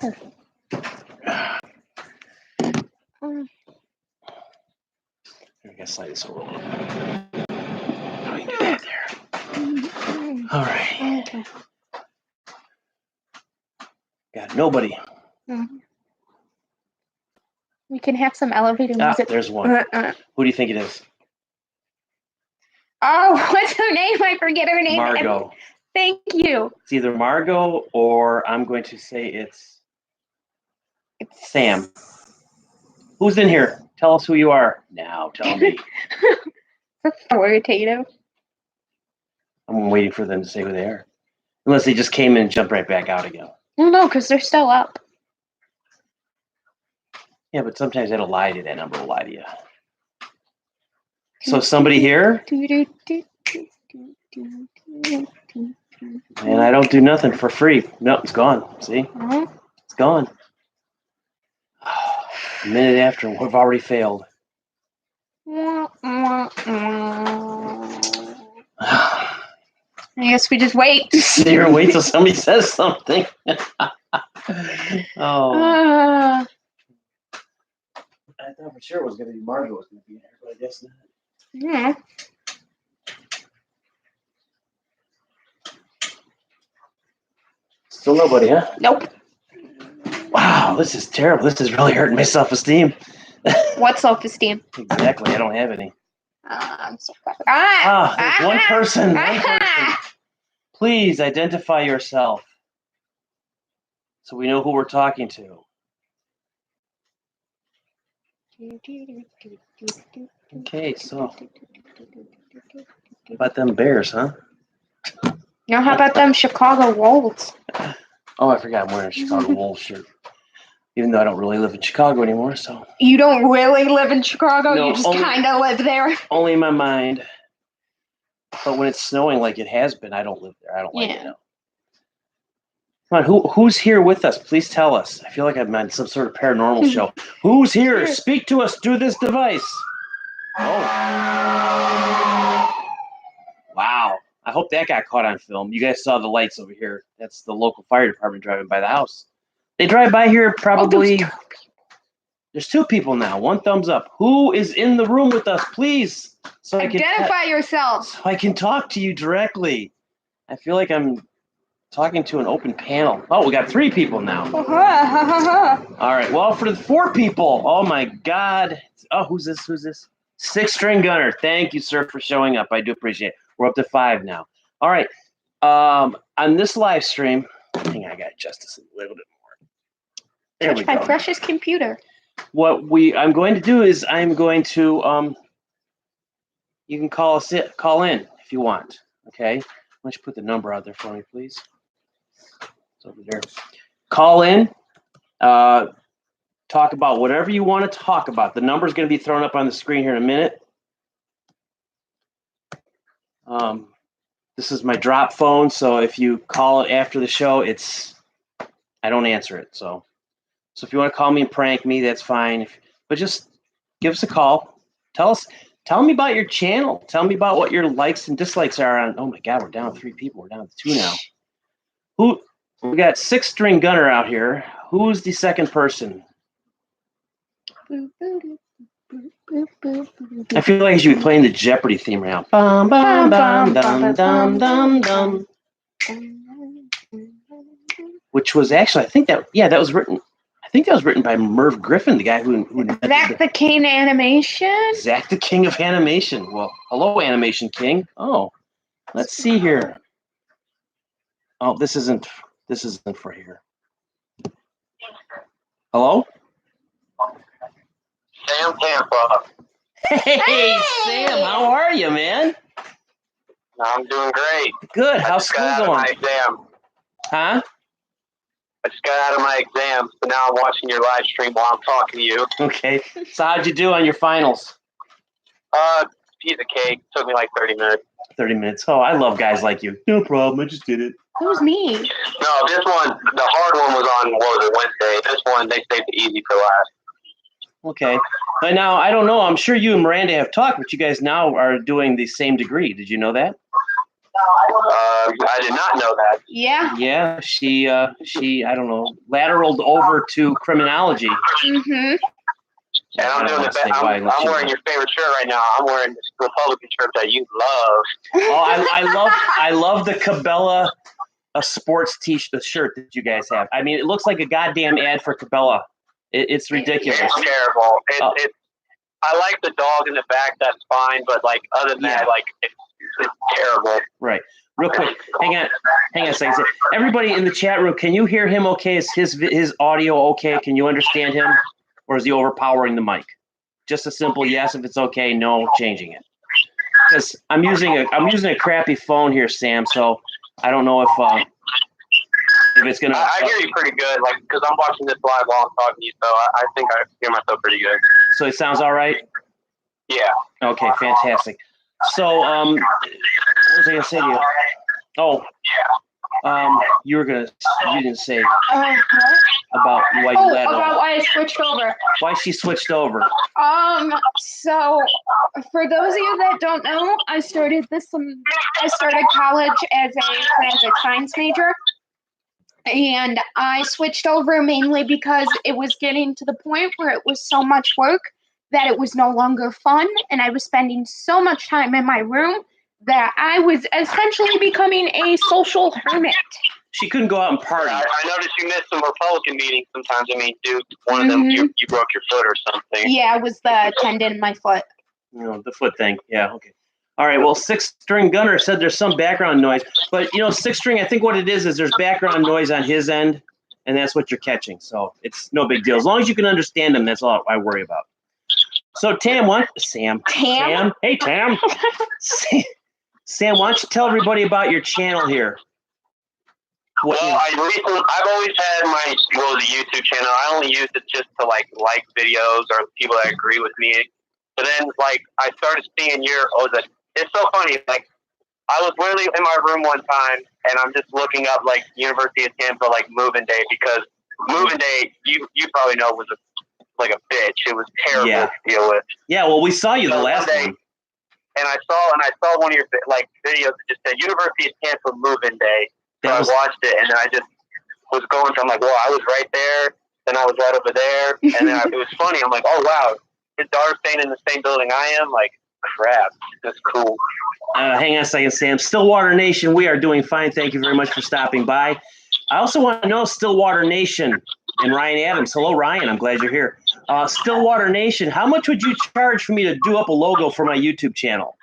I gotta slide this over a little bit. Oh, you can do that there. All right. Okay. Got nobody. We can have some elevator Ah, music. there's one. Who do you think it is? Oh, what's her name? I forget her name. Margot. Thank you. It's either Margot or I'm going to say it's Sam. Who's in here? Tell us who you are. Now, tell me. Authoritative. I'm waiting for them to say who they are. Unless they just came in and jumped right back out again. Well, no, because they're still up. Yeah, but sometimes that'll lie to you. That number will lie to you. So somebody here? And I don't do nothing for free. No, it's gone. See? It's gone. A minute after, we've already failed. I guess we just wait. Sit here and wait till somebody says something. Oh. I thought for sure it was going to be Margot was going to be there, but I guess not. Yeah. Still nobody, huh? Nope. Wow, this is terrible. This is really hurting my self-esteem. What self-esteem? Exactly. I don't have any. I'm so clever. There's one person. One person. Please identify yourself so we know who we're talking to. Okay, so about them Bears, huh? Now, how about them Chicago Wolves? Oh, I forgot I'm wearing a Chicago Wolves shirt. Even though I don't really live in Chicago anymore, so. You don't really live in Chicago? No, you just kind of live there? Only in my mind. But when it's snowing like it has been, I don't live there. I don't like it now. Come on, who's here with us? Please tell us. I feel like I'm on some sort of paranormal show. Who's here? Speak to us through this device. Oh. Wow. I hope that got caught on film. You guys saw the lights over here. That's the local fire department driving by the house. They drive by here probably. There's two people now. One thumbs up. Who is in the room with us, please? So Identify yourselves. So I can talk to you directly. I feel like I'm talking to an open panel. Oh, we got 3 people now. All right. Well, for the 4 people. Oh my God. Oh, who's this? Who's this? 6-string gunner. Thank you, sir, for showing up. I do appreciate it. We're up to 5 now. All right. On this live stream, I think I got justice a little bit more. There we go. My precious computer. What I'm going to do is I'm going to you can call in if you want. Okay. Why don't you put the number out there for me, please? It's over there. Call in. Talk about whatever you want to talk about. The number is going to be thrown up on the screen here in a minute. This is my drop phone, so if you call it after the show, I don't answer it. So if you want to call me and prank me, that's fine. But just give us a call. Tell me about your channel. Tell me about what your likes and dislikes are on. Oh my God, we're down 3 people. We're down to 2 now. We got 6-string gunner out here. Who's the second person? I feel like I should be playing the Jeopardy theme right now. Bum, bum, bum, dum, dum, dum, dum. Which was actually, that was written. I think that was written by Merv Griffin, the guy who Zach the King Animation. Zach the King of Animation. Well, hello, Animation King. Oh, let's see here. Oh, this isn't for here. Hello? Sam Tampa. Hey, Sam, how are you, man? I'm doing great. Good. How's school going? My exam. Huh? I just got out of my exam, so now I'm watching your live stream while I'm talking to you. Okay. So how'd you do on your finals? Piece of cake. Took me like 30 minutes. 30 minutes. Oh, I love guys like you. No problem. I just did it. It was me. No, this one, the hard one was on, Wednesday. This one, they saved the easy for last. Okay. But now, I don't know. I'm sure you and Miranda have talked, but you guys now are doing the same degree. Did you know that? I did not know that. Yeah. Yeah, she I don't know, lateraled over to criminology. Mhm. And I'm doing the best. I'm wearing your favorite shirt right now. I'm wearing this Republican shirt that you love. Oh, I love the Cabela sports t-shirt shirt that you guys have. I mean, it looks like a goddamn ad for Cabela. It's ridiculous. It's terrible. I like the dog in the back. That's fine, but like other than that, like it's terrible. Right. Real quick, hang on a second. Everybody in the chat room, can you hear him? Okay, is his audio okay? Can you understand him, or is he overpowering the mic? Just a simple yes if it's okay, no changing it. Because I'm using a crappy phone here, Sam. So I don't know if it's gonna. I hear you pretty good, like because I'm watching this live while I'm talking to you, so I think I hear myself pretty good. So it sounds all right. Yeah. Okay, fantastic. So what was I gonna say to you? Oh, you didn't say What? about why you let about why I switched over. Why she switched over? So for those of you that don't know, I started college as a forensic science major, and I switched over mainly because it was getting to the point where it was so much work that it was no longer fun, and I was spending so much time in my room that I was essentially becoming a social hermit. She couldn't go out and party. I noticed you missed some Republican meetings sometimes. I mean, dude, one of them, you broke your foot or something. Yeah, it was the tendon in my foot. The foot thing. Yeah, okay. All right, well, Six String Gunner said there's some background noise. But, Six String, I think what it is there's background noise on his end, and that's what you're catching. So it's no big deal. As long as you can understand him, that's all I worry about. So, Tam, Sam. Hey, Tam. Sam, why don't you tell everybody about your channel here? Well, I've always had the YouTube channel. I only used it just to like videos or people that agree with me. But then I started seeing it's so funny. Like I was literally in my room one time and I'm just looking up University of Tampa moving day, because moving day you probably know was a bitch. It was terrible to deal with. Yeah, well, we saw you the last day. one. And I saw one of your videos that just said University of Tampa moving day. So I watched it, and then I just was going. I'm like, well, I was right there, then I was right over there, and then it was funny. I'm like, oh wow, his daughter's staying in the same building I am. Like, crap, that's cool. Hang on a second, Sam. Stillwater Nation, we are doing fine. Thank you very much for stopping by. I also want to know Stillwater Nation and Ryan Adams. Hello, Ryan. I'm glad you're here. Stillwater Nation, how much would you charge for me to do up a logo for my YouTube channel?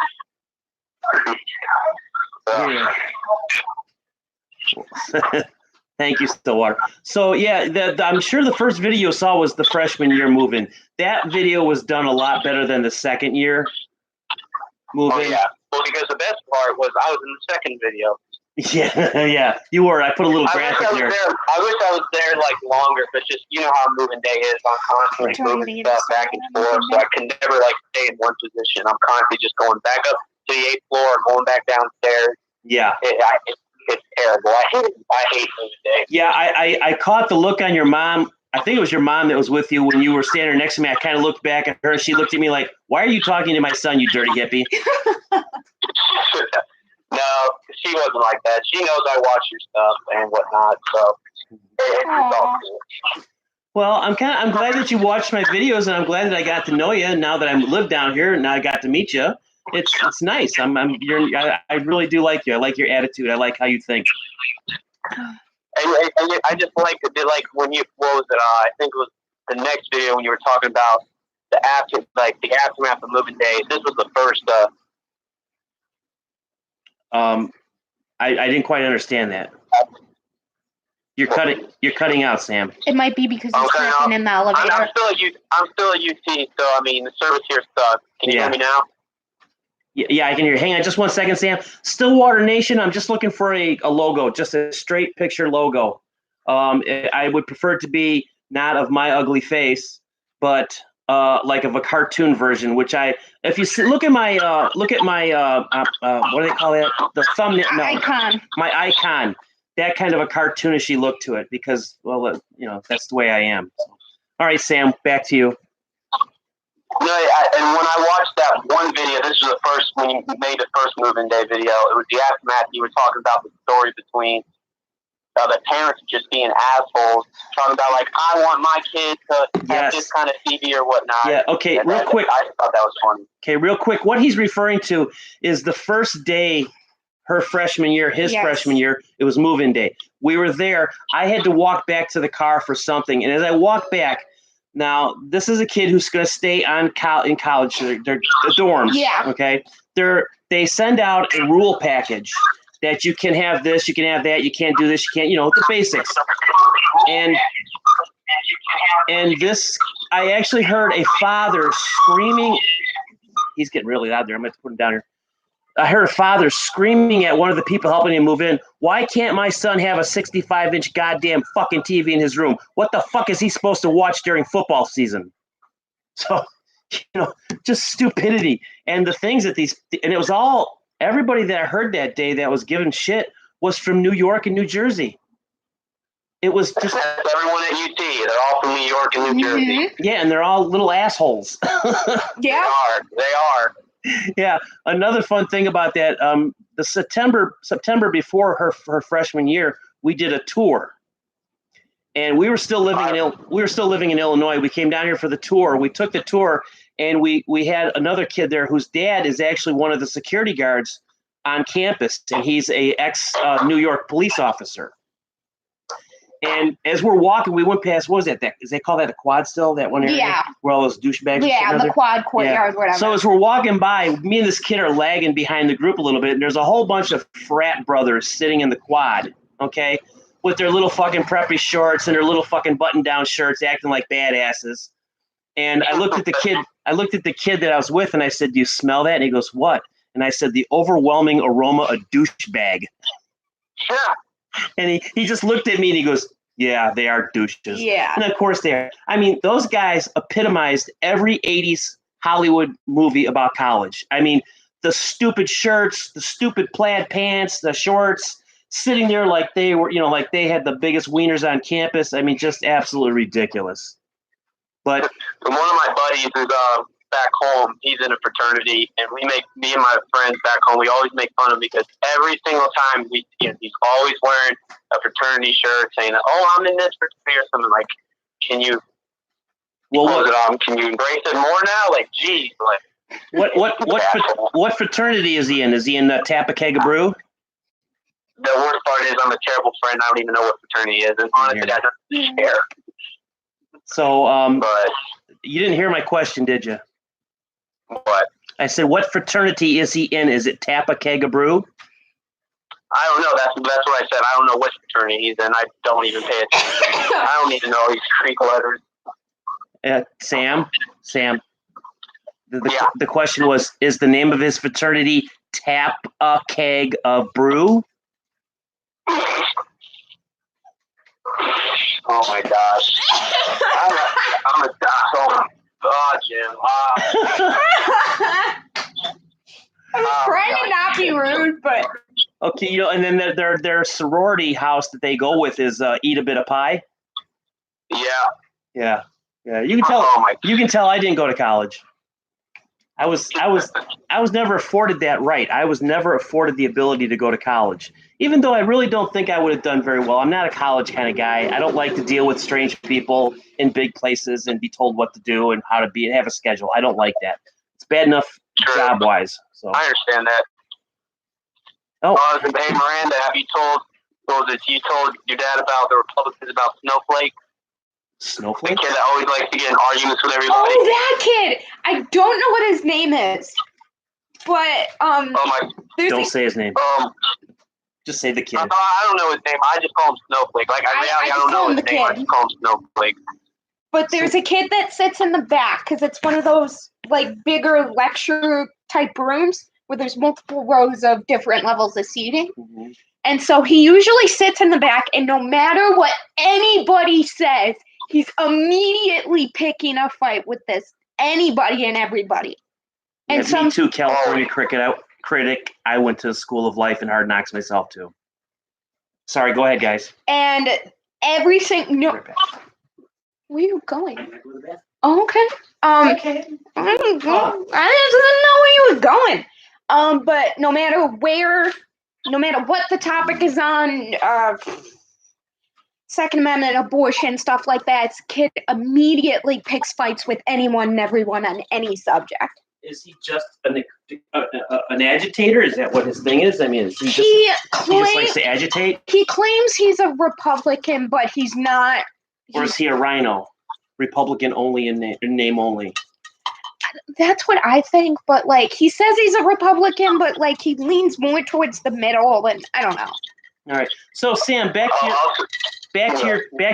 Thank you, Stillwater. So yeah, I'm sure the first video you saw was the freshman year moving. That video was done a lot better than the second year moving. Oh yeah, well, because the best part was I was in the second video. Yeah, you were. I put a little graphic there. I wish I was there longer, but just how moving day is. I'm constantly moving stuff back and forth, so I can never stay in one position. I'm constantly just going back up to the 8th floor, going back downstairs. Yeah. It's terrible. I hate moving day. Yeah, I caught the look on your mom. I think it was your mom that was with you when you were standing next to me. I kind of looked back at her. She looked at me like, "Why are you talking to my son, you dirty hippie?" No, she wasn't like that. She knows I watch your stuff and whatnot, so it's all cool. Well, I'm glad that you watched my videos, and I'm glad that I got to know you. Now that I live down here, and now I got to meet you. It's nice. I really do like you. I like your attitude. I like how you think. And I just like when you, what was it? I think it was the next video when you were talking about the aftermath of moving day. This was the first. I didn't quite understand that. You're cutting out, Sam. It might be because he's working in the elevator. I'm still at UT, so I mean the service here sucks. Can you hear me now? Yeah, I can hear you. Hang on just one second, Sam. Stillwater Nation, I'm just looking for a logo, just a straight picture logo. I would prefer it to be not of my ugly face, but of a cartoon version. If you look at my what do they call it? The thumbnail. No, icon. My icon. That kind of a cartoonish look to it, because that's the way I am. So. All right, Sam, back to you. No, and when I watched that one video, this was the first, when he made the first Moving Day video, it was the aftermath. You were talking about the story between the parents just being assholes, talking about, like, I want my kid to have this kind of TV or whatnot. Yeah, okay, and real quick. I thought that was funny. Okay, real quick. What he's referring to is the first day, her freshman year, his freshman year, it was move-in day. We were there. I had to walk back to the car for something. And as I walked back, now, this is a kid who's going to stay in college. They're dorms, okay? They send out a rule package that you can have this, you can have that, you can't do this, you can't, the basics. And this, I actually heard a father screaming. He's getting really loud there. I'm going to put him down here. I heard a father screaming at one of the people helping him move in, why can't my son have a 65-inch goddamn fucking TV in his room? What the fuck is he supposed to watch during football season? So, just stupidity. And the things that and it was all, everybody that I heard that day that was giving shit was from New York and New Jersey. It was just everyone at UT. They're all from New York and New Jersey. Yeah, and they're all little assholes. Yeah, they are. Yeah, another fun thing about that, the September before her freshman year, we did a tour, and we were still living in Illinois. We came down here for the tour. We took the tour, and we had another kid there whose dad is actually one of the security guards on campus, and he's a ex New York police officer. And as we're walking, we went past, what was that? Is they call that a quad still? That one area? Yeah. Where all those douchebags Yeah, the quad courtyard, whatever. So as we're walking by, me and this kid are lagging behind the group a little bit, and there's a whole bunch of frat brothers sitting in the quad, okay, with their little fucking preppy shorts and their little fucking button-down shirts, acting like badasses. And I looked at the kid that I was with, and I said, "Do you smell that?" And he goes, "What?" And I said, "The overwhelming aroma of douchebag." Yeah. And he just looked at me and he goes, "Yeah, they are douches." Yeah. And of course they are. I mean, those guys epitomized every 80s Hollywood movie about college. I mean, the stupid shirts, the stupid plaid pants, the shorts, sitting there like they were, like they had the biggest wieners on campus. I mean, just absolutely ridiculous. But one of my buddies is back home. He's in a fraternity, and me and my friends back home, we always make fun of him because every single time he's always wearing a fraternity shirt saying, "Oh, I'm in this fraternity," or something. Like, can you can you embrace it more now? Like, geez, like what fraternity is he in? Is he in Tappa Keg of Brew? The worst part is I'm a terrible friend. I don't even know what fraternity he is, and honestly, I don't care. So, but you didn't hear my question, did you? What? I said, what fraternity is he in? Is it Tappa Keg of Brew? I don't know. That's what I said. I don't know what fraternity he's in. I don't even pay attention. I don't even know these Greek letters. Sam. The question was, is the name of his fraternity Tappa Keg of Brew? Oh my gosh. I'm a dog. Oh, Jim. I'm trying to not be rude, but okay, and then their sorority house that they go with is Eat a Bit of Pie. Yeah. You can tell. You can tell I didn't go to college. I was never afforded that right. I was never afforded the ability to go to college, even though I really don't think I would have done very well. I'm not a college kind of guy. I don't like to deal with strange people in big places and be told what to do and how to be and have a schedule. I don't like that. It's bad enough job wise. So I understand that. Oh, hey Miranda, have you told your dad about the Republicans about Snowflake? Snowflake? The kid that always likes to get in arguments with everybody. Oh, that kid! I don't know what his name is, but don't say his name. Just say the kid. I don't know his name. I just call him Snowflake. Like I don't know his name. I just call him Snowflake. But there's a kid that sits in the back because it's one of those like bigger lecture type rooms where there's multiple rows of different levels of seating. Mm-hmm. And so he usually sits in the back, and no matter what anybody says, he's immediately picking a fight with anybody and everybody. And me too, California critic. I went to School of Life and Hard Knocks myself too. Sorry, go ahead, guys. And every single where are you going? Okay. Okay. I didn't know where you was going. But no matter what the topic is on, Second Amendment, abortion, stuff like that, Kid immediately picks fights with anyone and everyone on any subject. Is he just an agitator? Is that what his thing is? I mean, is he just likes to agitate? He claims he's a Republican, but he's not. Or is he a rhino? Republican only in name only. That's what I think, but like he says he's a Republican, but like he leans more towards the middle, and I don't know. All right. So Sam, back to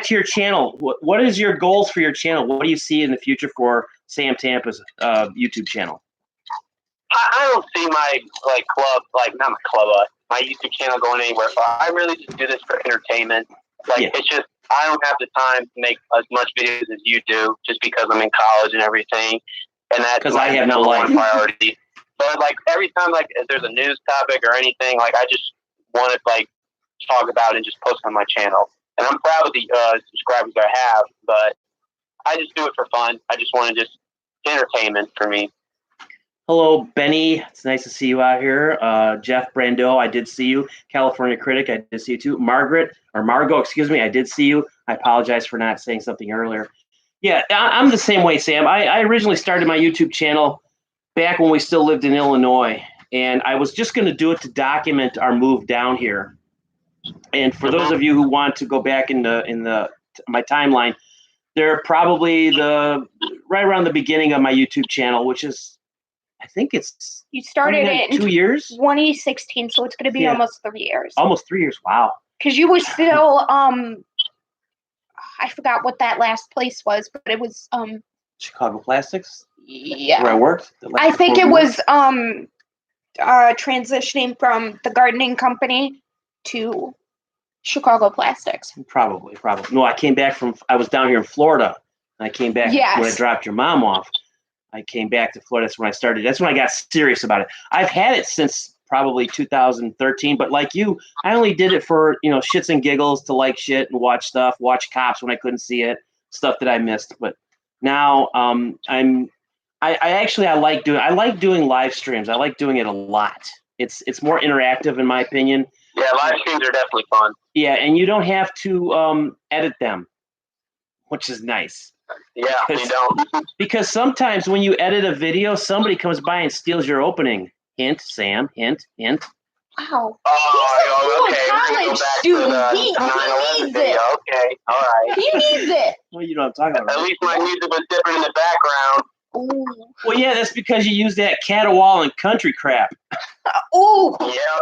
your channel. What is your goals for your channel? What do you see in the future for Sam Tampa's YouTube channel? I don't see my my YouTube channel going anywhere. So I really just do this for entertainment. It's just I don't have the time to make as much videos as you do, just because I'm in college and everything. And that's because I have no life. Priority. But like every time if there's a news topic or anything, I just want to talk about it and just post on my channel. And I'm proud of the subscribers I have, but I just do it for fun. I just want to just entertainment for me. Hello, Benny. It's nice to see you out here. Jeff Brando, I did see you. California Critic, I did see you too. Margot, excuse me, I did see you. I apologize for not saying something earlier. Yeah, I'm the same way, Sam. I originally started my YouTube channel back when we still lived in Illinois, and I was just going to do it to document our move down here. And for those of you who want to go back in my timeline, they're probably right around the beginning of my YouTube channel, which is, I think you started it in 2 years, 2016, so it's going to be almost 3 years. Almost 3 years. Wow. Because you were still I forgot what that last place was, but it was Chicago Plastics. Yeah, where I worked. I think it was transitioning from the gardening company to Chicago Plastics. Probably. No, I was down here in Florida. And I came back when I dropped your mom off. I came back to Florida. That's when I started. That's when I got serious about it. I've had it since probably 2013, but like you, I only did it for, shits and giggles, to like shit and watch Cops when I couldn't see it, stuff that I missed. But now I like doing live streams. I like doing it a lot. It's more interactive in my opinion. Yeah, live streams are definitely fun. Yeah, and you don't have to edit them, which is nice. Yeah, you don't. Because sometimes when you edit a video, somebody comes by and steals your opening. Hint, Sam. Hint. Wow. Oh, okay. College student. He needs it. Okay, all right. He needs it. Well, you know what I'm talking about. At least my music was different in the background. Ooh. Well, yeah, that's because you use that Caterwauling country crap. Oh. Yeah.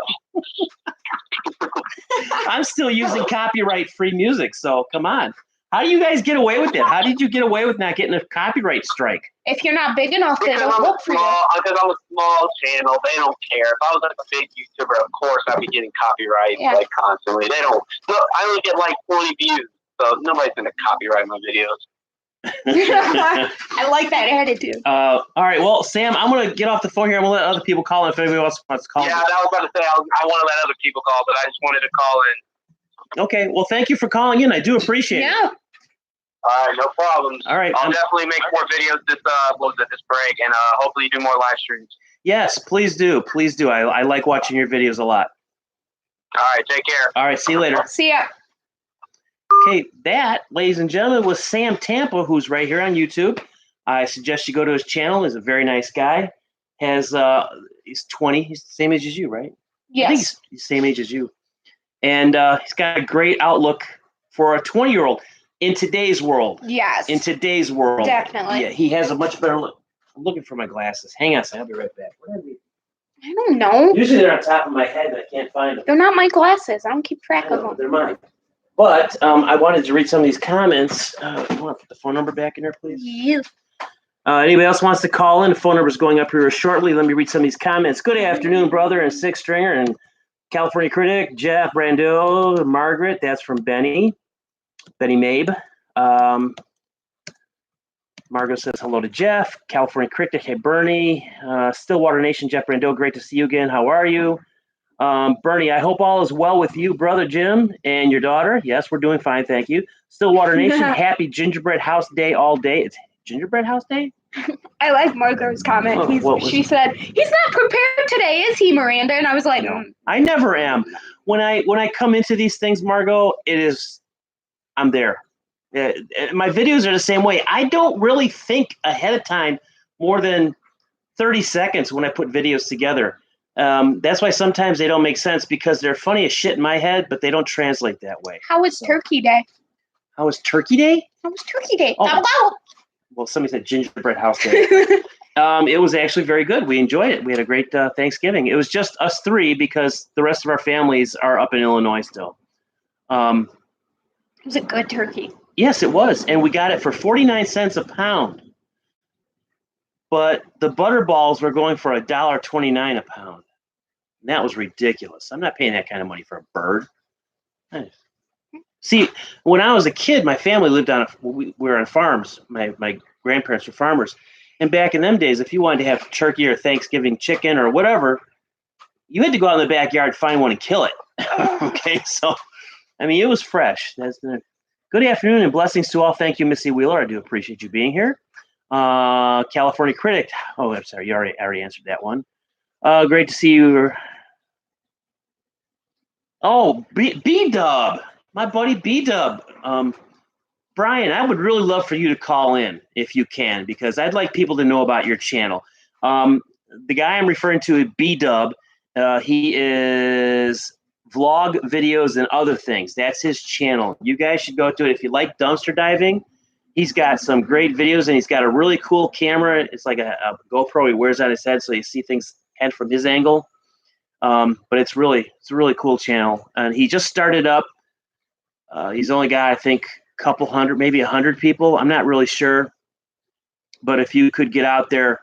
I'm still using copyright-free music, so come on. How do you guys get away with it? How did you get away with not getting a copyright strike? If you're not big enough, they don't look for you. Because I'm a small channel, they don't care. If I was a big YouTuber, of course I'd be getting copyright constantly. They don't. Look, I only get 20 views, so nobody's gonna copyright my videos. I like that attitude. All right, well, Sam, I'm gonna get off the phone here. I'm gonna let other people call in if anybody else wants to call. Yeah, I was about to say I want to let other people call, but I just wanted to call in. Okay, well, thank you for calling in. I do appreciate it. Yeah. All right, no problems. All right, I'll definitely make more videos this break, and hopefully do more live streams. Yes, please do. Please do. I like watching your videos a lot. All right, take care. All right, see you later. See ya. Okay, that, ladies and gentlemen, was Sam Tampa, who's right here on YouTube. I suggest you go to his channel. He's a very nice guy. He's 20. He's the same age as you, right? Yes. I think he's the same age as you. And he's got a great outlook for a 20-year-old in today's world. Yes. In today's world. Definitely. Yeah, he has a much better look. I'm looking for my glasses. Hang on a second. I'll be right back. I don't know. Usually they're on top of my head, and I can't find them. They're not my glasses. I don't keep track of them. They're mine. But I wanted to read some of these comments. You want to put the phone number back in there, please? Yeah. Anybody else wants to call in? The phone number is going up here shortly. Let me read some of these comments. Good afternoon, brother and Six Stringer and California Critic, Jeff Brando, Margaret. That's from Benny Mabe. Margot says hello to Jeff. California Critic, hey Bernie. Stillwater Nation, Jeff Brando, great to see you again. How are you? Bernie, I hope all is well with you, brother Jim, and your daughter. Yes, we're doing fine, thank you. Stillwater Nation, happy Gingerbread House Day all day. Gingerbread House Day? I like Margot's comment. She said, "He's not prepared today, is he, Miranda?" And I was like, No, I never am. When I come into these things, Margot, I'm there. My videos are the same way. I don't really think ahead of time more than 30 seconds when I put videos together. That's why sometimes they don't make sense because they're funny as shit in my head, but they don't translate that way. How was Turkey Day? How was Turkey Day? How was Turkey Day? Oh. Well, somebody said Gingerbread House Day. It was actually very good. We enjoyed it. We had a great Thanksgiving. It was just us three because the rest of our families are up in Illinois still. Was it good turkey? Yes, it was. And we got it for 49 cents a pound. But the butterballs were going for $1.29 a pound. And that was ridiculous. I'm not paying that kind of money for a bird. See, when I was a kid, my family lived we were on farms. My grandparents were farmers. And back in them days, if you wanted to have turkey or Thanksgiving chicken or whatever, you had to go out in the backyard, find one, and kill it. Okay, so, I mean, it was fresh. Good afternoon and blessings to all. Thank you, Missy Wheeler. I do appreciate you being here. California Critic. Oh, I'm sorry. You already answered that one. Great to see you. Oh, B-Dub. My buddy B-Dub. Brian, I would really love for you to call in if you can, because I'd like people to know about your channel. The guy I'm referring to, B-Dub, he is vlog videos and other things. That's his channel. You guys should go to it. If you like dumpster diving, he's got some great videos, and he's got a really cool camera. It's like a GoPro he wears on his head, so you see things head from his angle. But it's a really cool channel. And he just started up. He's only got, I think, a couple hundred, maybe 100 people. I'm not really sure. But if you could get out there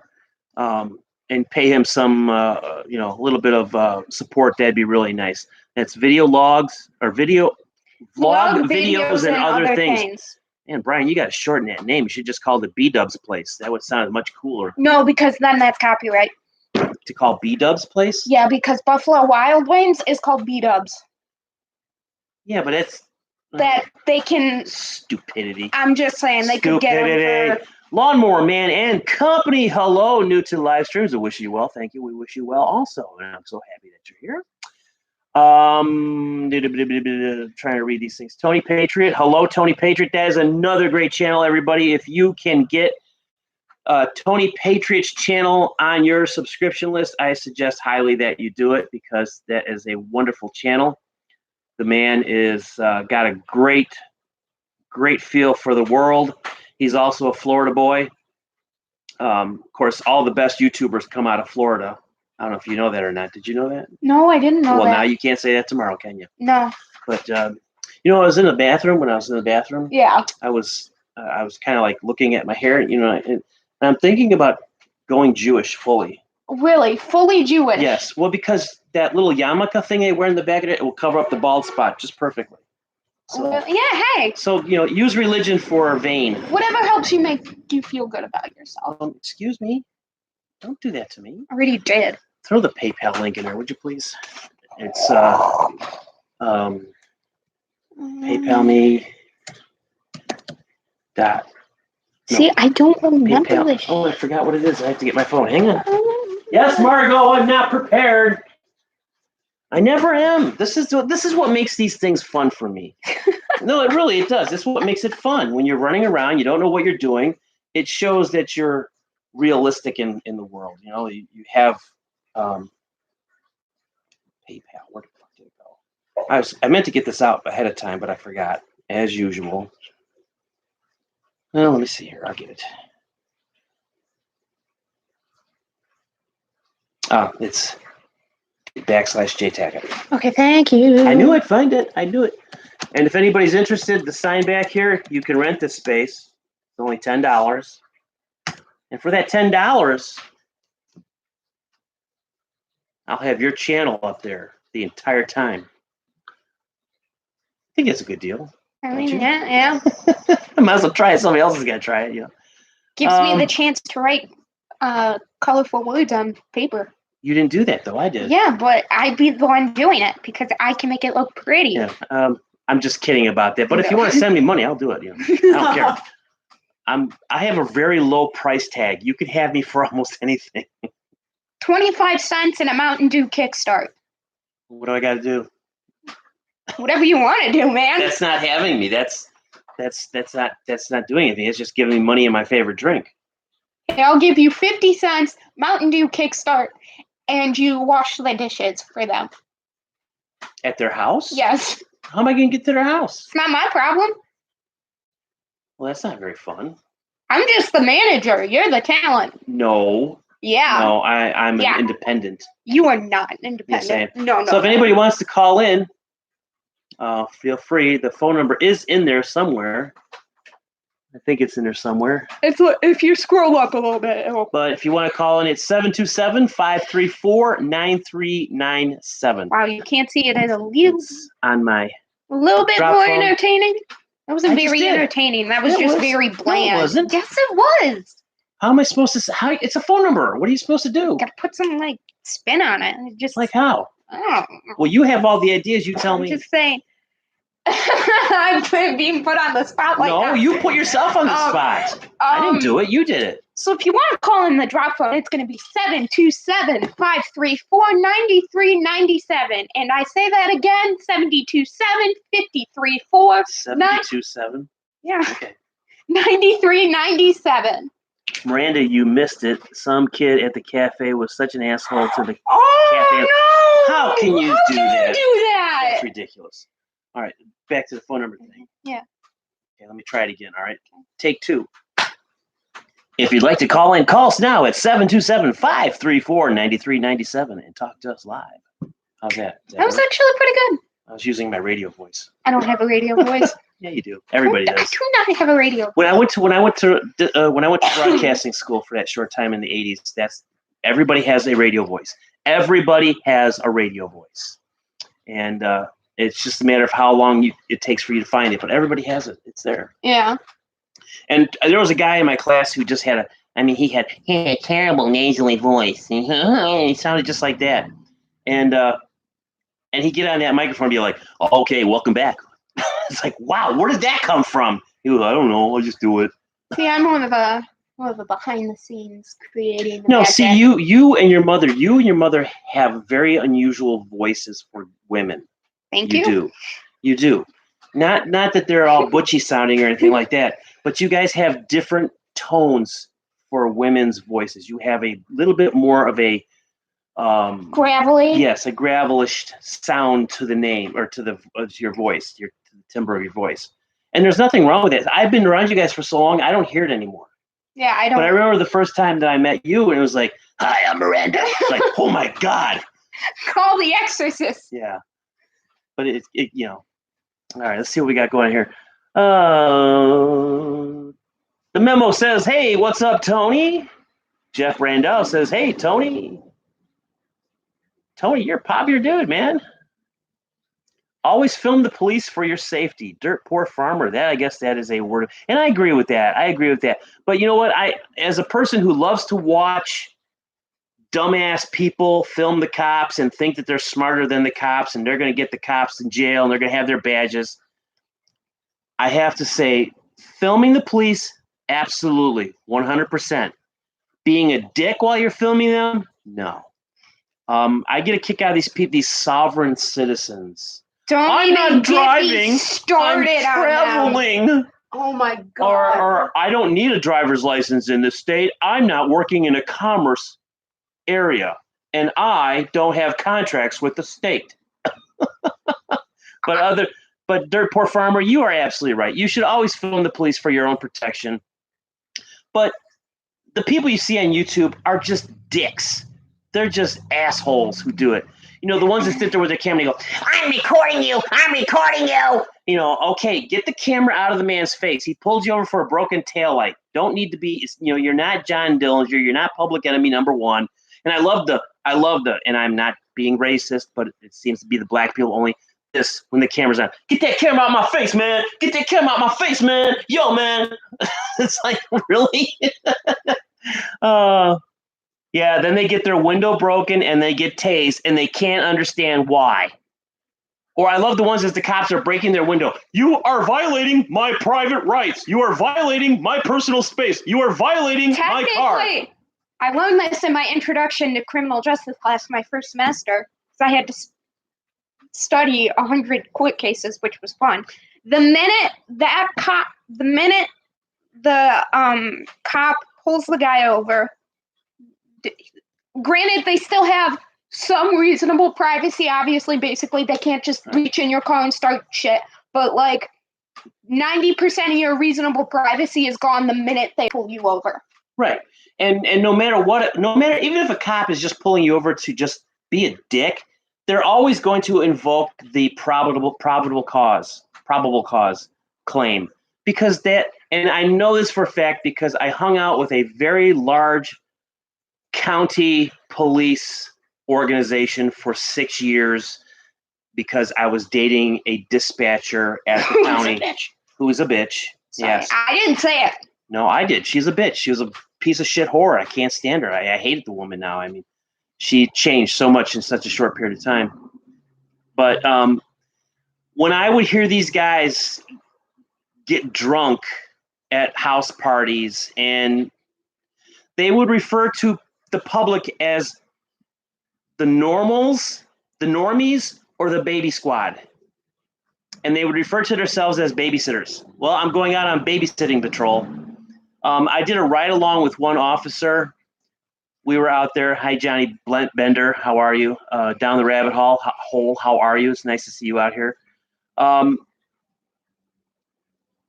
and pay him some, a little bit of support, that'd be really nice. It's video logs or vlog videos and other things. Man, Brian, you got to shorten that name. You should just call it B-Dub's Place. That would sound much cooler. No, because then that's copyright. To call B-Dub's Place? Yeah, because Buffalo Wild Wings is called B-Dub's. Yeah, but it's... that they can... Stupidity. I'm just saying, they could get them for... Lawnmower Man and Company. Hello, new to live streams. I wish you well. Thank you. We wish you well also. And I'm so happy that you're here. Trying to read these things. Tony Patriot. Hello, Tony Patriot. That is another great channel, everybody. If you can get Tony Patriot's channel on your subscription list, I suggest highly that you do it because that is a wonderful channel. The man is got a great feel for the world. He's also a Florida boy. Of course, all the best YouTubers come out of Florida. I don't know if you know that or not. Did you know that? No, I didn't know that. Well, now you can't say that tomorrow, can you? No. But I was in the bathroom when I was in the bathroom. Yeah. I was kind of like looking at my hair, and I'm thinking about going Jewish fully. Really? Fully Jewish? Yes. Well, because that little yarmulke thing they wear in the back of it will cover up the bald spot just perfectly. So, yeah, hey. So, use religion for vain. Whatever helps you make you feel good about yourself. Excuse me? Don't do that to me. Already did. Throw the PayPal link in there, would you please? It's PayPal me. Dot. See, I don't remember this. Oh, I forgot what it is. I have to get my phone. Hang on. Yes, Margot, I'm not prepared. I never am. This is what makes these things fun for me. No, it does. This is what makes it fun. When you're running around, you don't know what you're doing. It shows that you're realistic in the world. You have PayPal. Where the fuck did it go? I meant to get this out ahead of time, but I forgot, as usual. Well, let me see here. I'll get it. It's /JTaggart. Okay, thank you. I knew I'd find it. I knew it. And if anybody's interested, the sign back here, you can rent this space. It's only $10. And for that $10, I'll have your channel up there the entire time. I think it's a good deal. I mean, yeah. I might as well try it. Somebody else is going to try it, Gives me the chance to write colorful words on paper. You didn't do that, though. I did. Yeah, but I'd be the one doing it because I can make it look pretty. Yeah. I'm just kidding about that. But if you want to send me money, I'll do it. I don't care. I have a very low price tag. You could have me for almost anything. 25 cents and a Mountain Dew Kickstart. What do I got to do? Whatever you want to do, man. That's not having me. That's not doing anything. It's just giving me money in my favorite drink. Okay, I'll give you 50 cents, Mountain Dew Kickstart, and you wash the dishes for them. At their house? Yes. How am I going to get to their house? It's not my problem. Well, that's not very fun. I'm just the manager. You're the talent. No. Yeah. No, I'm an independent. You are not independent. Yes, I am. No. So if anybody wants to call in, feel free. The phone number is in there somewhere. I think it's in there somewhere. If you scroll up a little bit, But if you want to call in, it's 727-534-9397. Wow, you can't see it as a little On my bit drop more phone. entertaining. That wasn't I just very did. entertaining. That was It just was. very No, it bland. wasn't. Yes, it was. How am I supposed to? It's a phone number. What are you supposed to do? Gotta put some spin on it. Just Like how? oh, Well, you have all the ideas. You tell I'm me. just saying. I'm being put on the spot like No, that. you put yourself on the spot. I didn't do it. You did it. So if you want to call in the drop phone, it's going to be 727-534-9397. And I say that again, 727-534. 727. Yeah. Okay. 9397. Miranda, you missed it. Some kid at the cafe was such an asshole to the Oh, cafe. no! How can you do that? You do that? That's ridiculous. All right, back to the phone number thing. Yeah. Okay, let me try it again, all right? Take two. If you'd like to call in, call us now at 727-534-9397 and talk to us live. How's that? That was actually pretty good. I was using my radio voice. I don't have a radio voice. Yeah, you do. Everybody I does. do not have a radio. When I went to broadcasting school for that short time in the 80s, everybody has a radio voice. Everybody has a radio voice, and it's just a matter of how long it takes for you to find it. But everybody has it; it's there. Yeah. And there was a guy in my class who just had he had a terrible nasally voice. He sounded just like that, and he'd get on that microphone and be like, oh, "Okay, welcome back." It's like, wow, where did that come from? He was, I don't know, I'll just do it. See, I'm more of a behind the scenes creating. No, see, you and your mother have very unusual voices for women. Thank you. You do. Not that they're all butchy sounding or anything like that, but you guys have different tones for women's voices. You have a little bit more of a gravelly. Yes, a gravelish sound to the name or to your voice, to the timbre of your voice. And there's nothing wrong with it. I've been around you guys for so long, I don't hear it anymore. Yeah, I don't. But I remember the first time that I met you, and it was like, "Hi, I'm Miranda." It's like, oh my God. Call the Exorcist. Yeah. But it All right, let's see what we got going here. The memo says, "Hey, what's up, Tony?" Jeff Randall says, "Hey, Tony. Tony, you're a popular dude, man. Always film the police for your safety. Dirt poor farmer." I guess that is a word. And I agree with that. But you know what? As a person who loves to watch dumbass people film the cops and think that they're smarter than the cops and they're going to get the cops in jail and they're going to have their badges, I have to say, filming the police, absolutely, 100%. Being a dick while you're filming them, no. I get a kick out of these sovereign citizens. I'm not driving. I'm traveling. Oh my God. Or I don't need a driver's license in this state. I'm not working in a commerce area, and I don't have contracts with the state. But Dirt Poor Farmer, you are absolutely right. You should always film the police for your own protection. But the people you see on YouTube are just dicks. They're just assholes who do it. The ones that sit there with their camera and go, I'm recording you. Okay, get the camera out of the man's face. He pulled you over for a broken taillight. Don't need to be, you're not John Dillinger. You're not public enemy number one. And I love the, and I'm not being racist, but it seems to be the black people only, this, when the camera's on. Get that camera out of my face, man. Get that camera out of my face, man. Yo, man. It's like, really? Yeah, then they get their window broken and they get tased and they can't understand why. Or I love the ones as the cops are breaking their window. You are violating my private rights. You are violating my personal space. You are violating my car. Technically, I learned this in my introduction to criminal justice class my first semester, because I had to study 100 court cases, which was fun. The minute the cop pulls the guy over, granted, they still have some reasonable privacy, obviously. Basically, they can't just reach in your car and start shit. But, like, 90% of your reasonable privacy is gone the minute they pull you over. Right. And no matter what, even if a cop is just pulling you over to just be a dick, they're always going to invoke the probable cause claim. Because and I know this for a fact because I hung out with a very large county police organization for 6 years because I was dating a dispatcher at the county who was a bitch. Sorry, yes. I didn't say it. No, I did. She's a bitch. She was a piece of shit whore. I can't stand her. I hated the woman now. I mean, she changed so much in such a short period of time. But when I would hear these guys get drunk at house parties and they would refer to the public as the normals, the normies, or the baby squad. And they would refer to themselves as babysitters. Well, I'm going out on babysitting patrol. I did a ride-along with one officer. We were out there. Hi, Johnny Bender. How are you? Down the rabbit hole. How are you? It's nice to see you out here.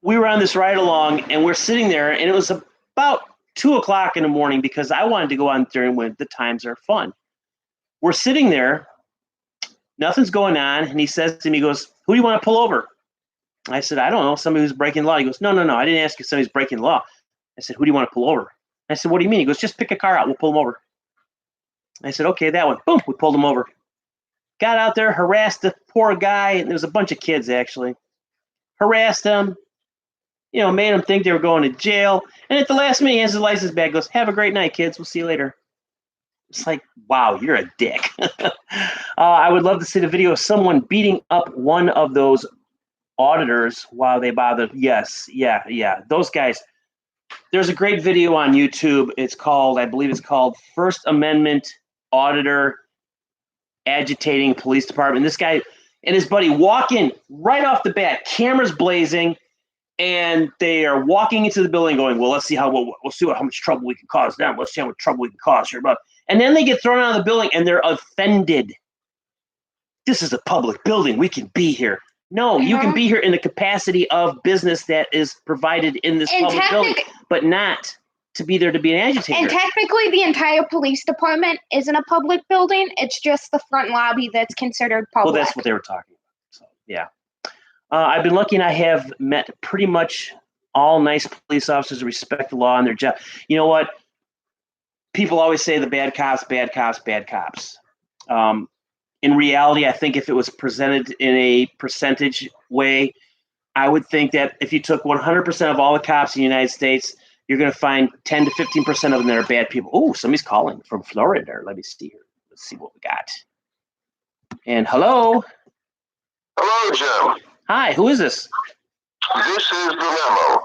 We were on this ride-along, and we're sitting there, and it was about 2 o'clock in the morning because I wanted to go on during when the times are fun. We're sitting there. Nothing's going on, and he says to me, he goes, who do you want to pull over? I said, I don't know, somebody who's breaking law. He goes, no, I didn't ask you if somebody's breaking law. I said, who do you want to pull over? I said, what do you mean? He goes, just pick a car out. We'll pull him over. I said, okay, that one. Boom, we pulled him over. Got out there, harassed the poor guy, and there was a bunch of kids, actually. Harassed him, made him think they were going to jail. And at the last minute, he has his license back, goes, have a great night, kids. We'll see you later. It's like, wow, you're a dick. I would love to see the video of someone beating up one of those auditors while they bother. Yes, yeah. Those guys. There's a great video on YouTube. I believe it's called First Amendment Auditor Agitating Police Department. This guy and his buddy walk in right off the bat, cameras blazing, and they are walking into the building going, well, let's see how much trouble we can cause them. Let's see how much trouble we can cause here. And then they get thrown out of the building and they're offended. This is a public building. We can be here. No, you can be here in the capacity of business that is provided in this public building, but not to be there to be an agitator. And technically, the entire police department isn't a public building. It's just the front lobby that's considered public. Well, that's what they were talking about. So, yeah. I've been lucky and I have met pretty much all nice police officers who respect the law and their job. You know what? People always say the bad cops, bad cops, bad cops. In reality, I think if it was presented in a percentage way, I would think that if you took 100% of all the cops in the United States, you're going to find 10 to 15% of them that are bad people. Oh, somebody's calling from Florida. Let me see here. Let's see what we got. And hello. Hello, Jim. Hi, who is this? This is the memo.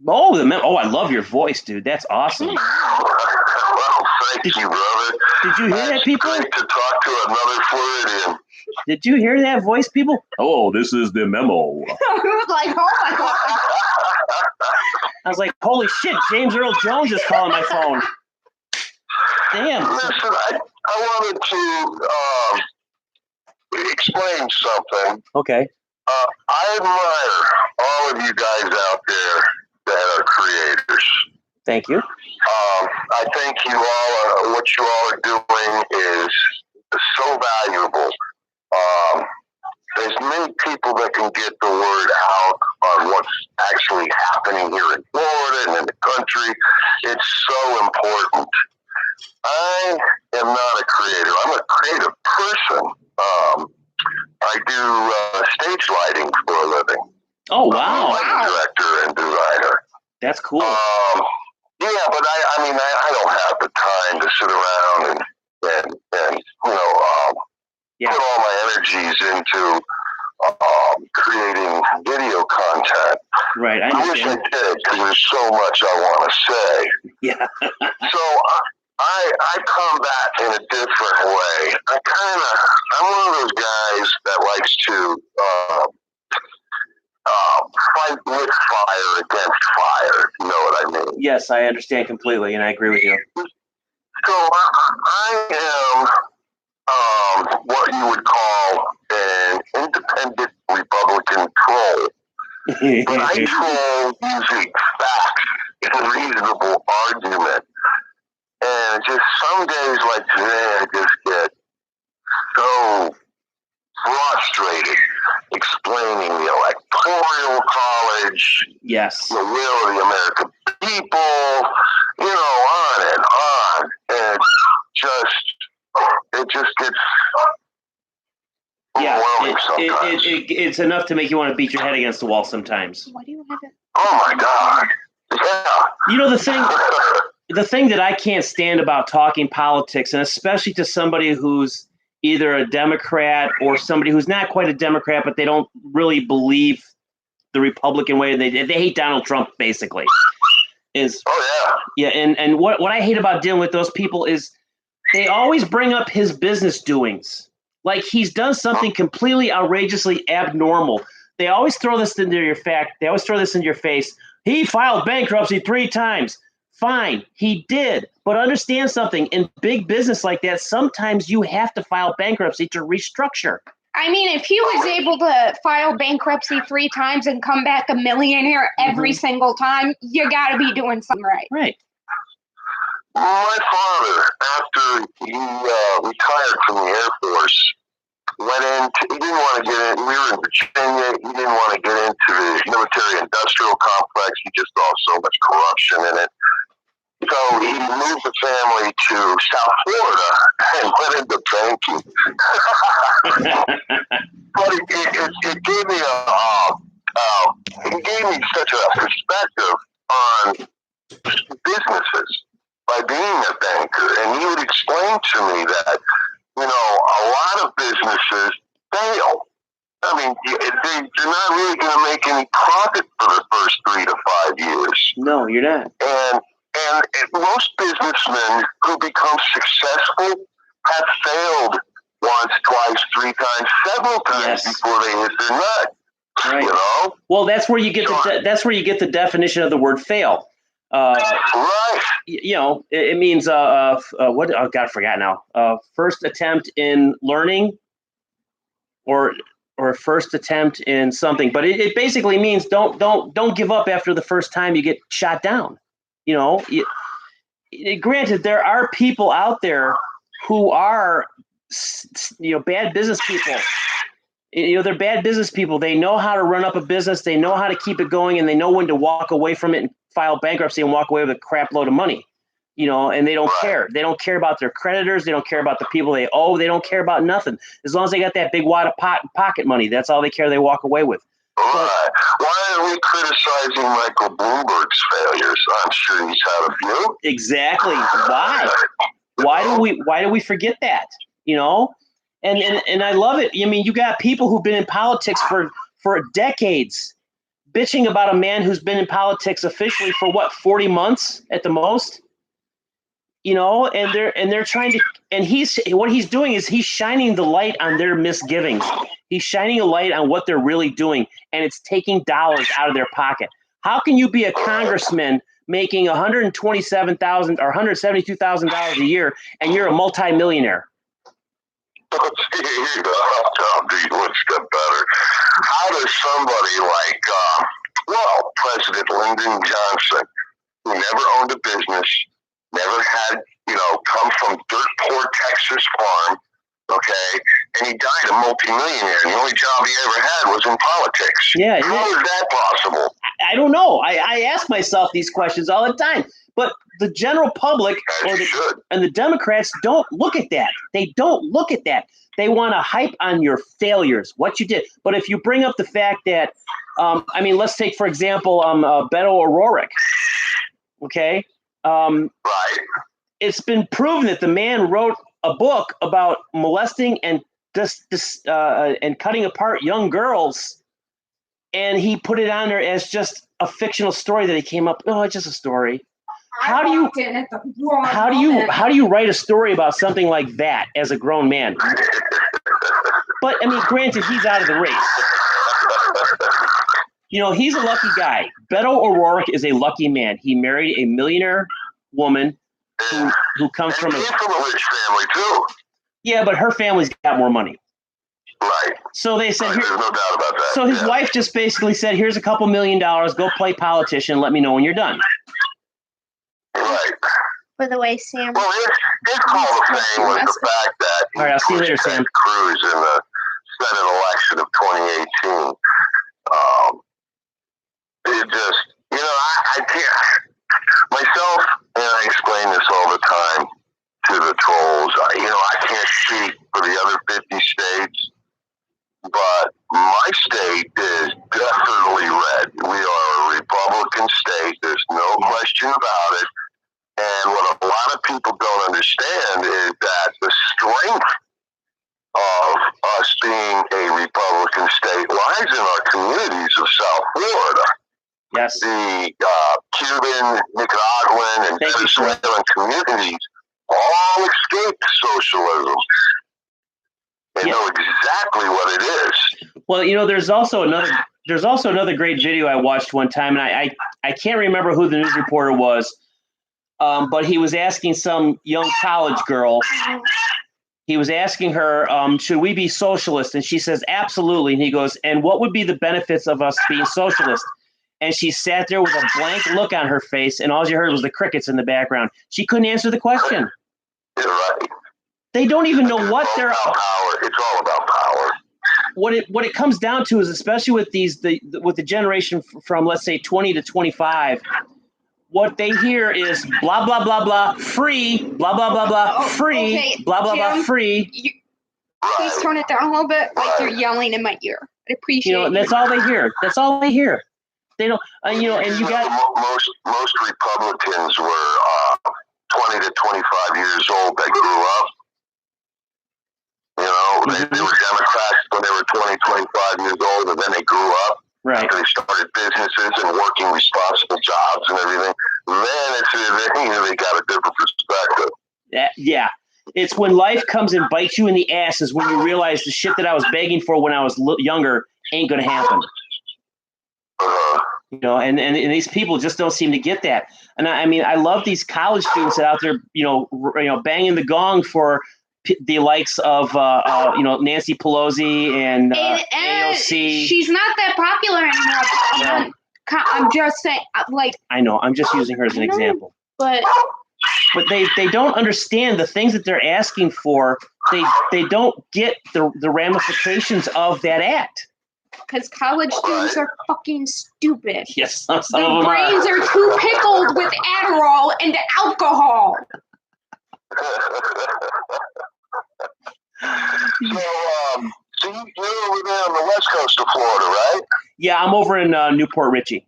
Oh, the memo. Oh, I love your voice, dude. That's awesome. Well, thank you, brother. Did you hear that, people? Great to talk to another Floridian. Did you hear that voice, people? Oh, this is the memo. Like, oh my God. I was like, holy shit, James Earl Jones is calling my phone. Damn. Listen, I wanted to explain something. Okay. I admire all of you guys out there that are creators. Thank you. I think what you all are doing is so valuable. There's many people that can get the word out on what's actually happening here in Florida and in the country. It's so important. I am not a creator. I'm a creative person. I do stage lighting for a living. Oh, wow. I'm a lighting director and designer. That's cool. Yeah, but I don't have the time to sit around and put all my energies into creating video content. Right, I wish I did, because there's so much I want to say. Yeah. So I combat in a different way. I'm one of those guys that likes to fight with fire against fire. You know what I mean? Yes, I understand completely, and I agree with you. So I am what you would call an independent Republican troll. But I troll using facts and reasonable argument. And just some days like today, I just get so frustrated explaining the Electoral College, yes, the will of the American people, on and on. And it just gets overwhelming sometimes. It's enough to make you want to beat your head against the wall sometimes. What do you have it? Oh my God. Yeah. The thing that I can't stand about talking politics, and especially to somebody who's either a Democrat or somebody who's not quite a Democrat, but they don't really believe the Republican way, they hate Donald Trump, basically, is and what I hate about dealing with those people is they always bring up his business doings. Like he's done something completely outrageously abnormal. They always throw this into your face. He filed bankruptcy 3 times. Fine, he did. But understand something. In big business like that, sometimes you have to file bankruptcy to restructure. I mean, if he was able to file bankruptcy 3 times and come back a millionaire every single time, you got to be doing something right. Right. My father, after he retired from the Air Force, he didn't want to get in. We were in Virginia. He didn't want to get into the military-industrial complex. He just saw so much corruption in it. So he moved the family to South Florida and went into banking. But it gave me such a perspective on businesses by being a banker. And he would explain to me that, a lot of businesses fail. I mean, they're not really going to make any profit for the first 3 to 5 years. No, you're not. And most businessmen who become successful have failed once, twice, 3 times, several times before they hit their nut. Right. Well, that's where you get the definition of the word fail. Right. It means what? Oh God, I forgot now. First attempt in learning, or first attempt in something. But it basically means don't give up after the first time you get shot down. Granted, there are people out there who are bad business people. They're bad business people. They know how to run up a business. They know how to keep it going, and they know when to walk away from it and file bankruptcy and walk away with a crap load of money. And they don't care. They don't care about their creditors. They don't care about the people they owe. They don't care about nothing. As long as they got that big wad of pocket money, that's all they care. They walk away with. Right. Why are we criticizing Michael Bloomberg's failures? I'm sure he's had a few. Exactly. Why? Why do we forget that? And I love it. I mean, you got people who've been in politics for decades, bitching about a man who's been in politics officially for 40 months at the most. And they're trying to, and what he's doing is he's shining the light on their misgivings. He's shining a light on what they're really doing, and it's taking dollars out of their pocket. How can you be a congressman making $127,000 or $172,000 a year, and you're a multimillionaire? I'll do you one step better. How does somebody like, President Lyndon Johnson, who never owned a business, never had, come from dirt poor Texas farm, okay, and he died a multimillionaire, and the only job he ever had was in politics. Yeah. How is that possible? I don't know. I ask myself these questions all the time. But the general public and the Democrats don't look at that. They don't look at that. They want to hype on your failures, what you did. But if you bring up the fact that, let's take, for example, Beto O'Rourke, okay? Right. It's been proven that the man wrote a book about molesting and and cutting apart young girls, and he put it on there as just a fictional story that he came up. Oh, it's just a story. How do you write a story about something like that as a grown man? But I mean, granted, he's out of the race. He's a lucky guy. Beto O'Rourke is a lucky man. He married a millionaire woman who comes from he's from a rich family too. Yeah, but her family's got more money. Right. So they said, there's no doubt about that. So his wife just basically said, "Here's a couple $1 million. Go play politician. Let me know when you're done." Right. For the way Sam. Well, his call to fame was the fact that all right, I'll see you later, Sam. Cruz in the Senate election of 2018. It just, I can't. Myself, and I explain this all the time to the trolls. I can't speak for the other 50 states, but my state is definitely red. We are a Republican state. There's no question about it. And what a lot of people don't understand is that the strength of us being a Republican state lies in our communities of South Florida. Yes. The Cuban, Nicaraguan, and Venezuelan communities all escaped socialism. They know exactly what it is. Well, there's also another great video I watched one time, and I can't remember who the news reporter was, but he was asking some young college girl. He was asking her, should we be socialist? And she says, absolutely. And he goes, and what would be the benefits of us being socialist? And she sat there with a blank look on her face, and all you heard was the crickets in the background. She couldn't answer the question. You're right. They don't even know what they're. Power. It's all about power. What it comes down to is, especially with with the generation from, let's say, 20 to 25, what they hear is blah blah blah blah free, blah blah blah blah free, okay, blah blah Jim, blah free. Please turn it down a little bit, like you're yelling in my ear. I appreciate it. And that's all they hear. That's all they hear. They don't, and you got most Republicans were 20 to 25 years old that grew up. They were Democrats when they were 20, 25 years old, and then they grew up. Right. After they started businesses and working responsible jobs and everything. Then they got a different perspective. Yeah. It's when life comes and bites you in the ass is when you realize the shit that I was begging for when I was younger ain't going to happen. And these people just don't seem to get that. And I love these college students that out there, banging the gong for the likes of, Nancy Pelosi and AOC. She's not that popular anymore. I'm just saying, I know. I'm just using her as an example. But they don't understand the things that they're asking for. They don't get the ramifications of that act. Because college students are fucking stupid. Yes, some of Their them brains are too pickled with Adderall and alcohol. So you're over there on the west coast of Florida, right? Yeah, I'm over in Newport Richey.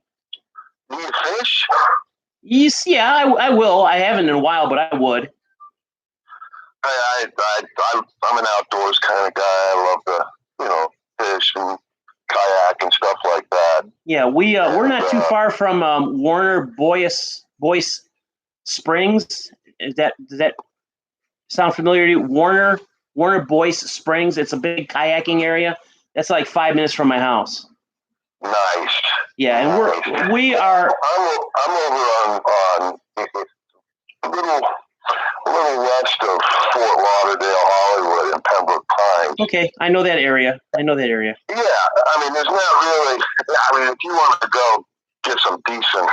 Do you fish? Yes, yeah, I will. I haven't in a while, but I would. I'm an outdoors kind of guy. I love to, fish and kayak and stuff like that. Yeah, we're not too far from Warner Boyce Springs. Does that sound familiar to you? Warner Boyce Springs. It's a big kayaking area. That's like 5 minutes from my house. Nice. Yeah, and we are. I'm over on a little west of Fort Lauderdale, Hollywood, and Pembroke Pines. Okay, I know that area. Yeah, there's not really. If you want to go get some decent,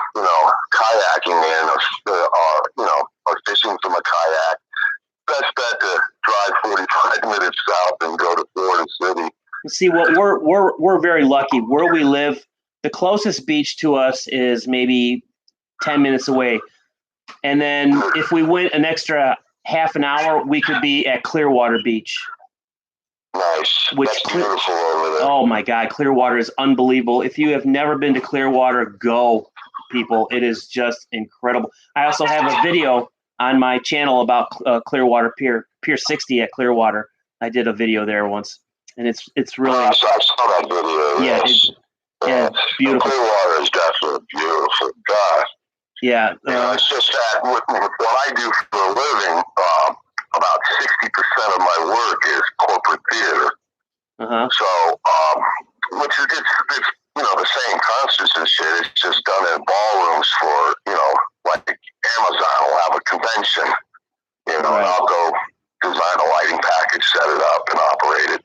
kayaking in, or fishing from a kayak, best bet to drive 45 minutes south and go to Florida City. See, what we're very lucky. Where we live, the closest beach to us is maybe 10 minutes away. And then if we went an extra half an hour, we could be at Clearwater Beach. Nice. That's beautiful over there. Oh my God, Clearwater is unbelievable. If you have never been to Clearwater, go, people. It is just incredible. I also have a video on my channel about Clearwater Pier 60 at Clearwater. I did a video there once, and it's really. I saw that video. Yeah, yes. it's beautiful. Clearwater is definitely beautiful. God. Yeah. It's just that with what I do for a living, about 60% of my work is corporate theater. So, which is it's the same concerts and shit. It's just done in ballrooms for like Amazon will have a convention. And I'll go design a lighting package, set it up, and operate it.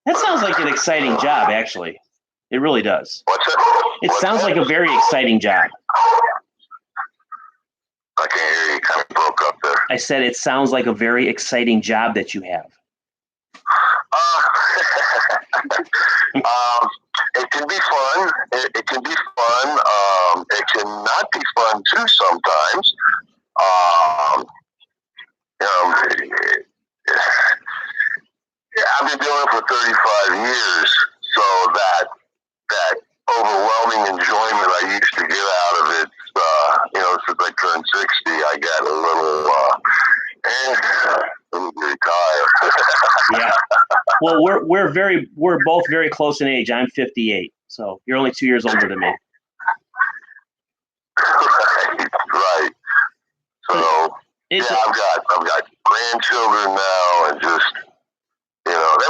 That sounds like an exciting job, actually. It really does. What's it? It sounds like a very exciting job. I can't hear you. Kind of broke up there. I said it sounds like a very exciting job that you have. It can be fun. It can be fun. It can not be fun too sometimes. I've been doing it for 35 years, so that overwhelming enjoyment I used to get out of it, since I turned 60, I got a little retire. Yeah. Well, we're both very close in age. I'm 58, so you're only 2 years older than me. Right. So I've got grandchildren now, and just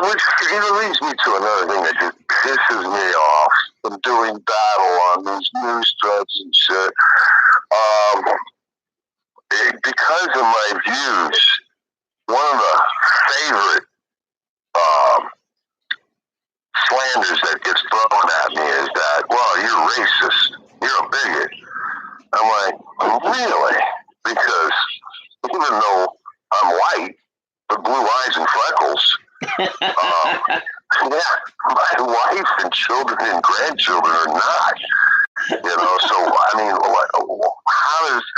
which leads me to another thing that just pisses me off. I'm doing battle on these news threads and shit. Because of my views, one of the favorite slanders that gets thrown at me is that, well, you're racist, you're a bigot. I'm like, really? Because even though I'm white, with blue eyes and freckles, my wife and children and grandchildren are not. So I mean,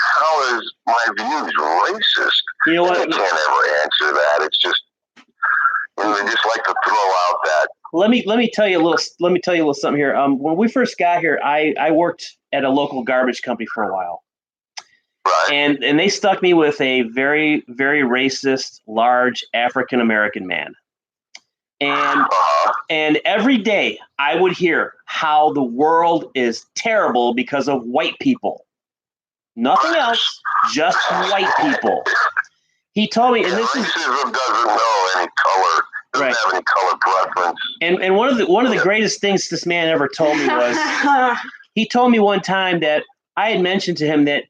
how is my views racist? You know what? I can't ever answer that. It's just they just like to throw out that. Let me tell you a little something here. When we first got here, I worked at a local garbage company for a while. Right. And they stuck me with a very, very racist, large African American man. And every day I would hear how the world is terrible because of white people. Nothing else, just white people. He told me, and this racism doesn't know any color, doesn't have any color preference. And one of the greatest things this man ever told me was he told me one time that I had mentioned to him that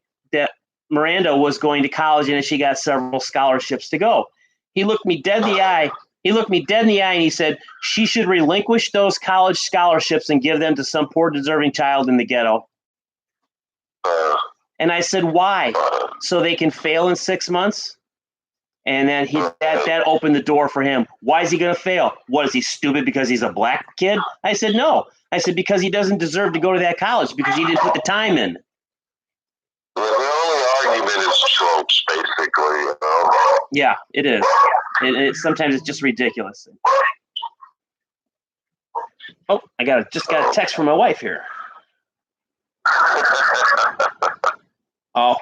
Miranda was going to college and she got several scholarships to go. He looked me dead in the eye. And he said she should relinquish those college scholarships and give them to some poor deserving child in the ghetto. And I said, why? So they can fail in 6 months? And then that opened the door for him. Why is he going to fail? What, is he stupid because he's a black kid? I said, no. I said, because he doesn't deserve to go to that college because he didn't put the time in. Yeah, the only argument is tropes, basically. Yeah, it is. Sometimes it's just ridiculous. Oh, I just got a text from my wife here. Oh,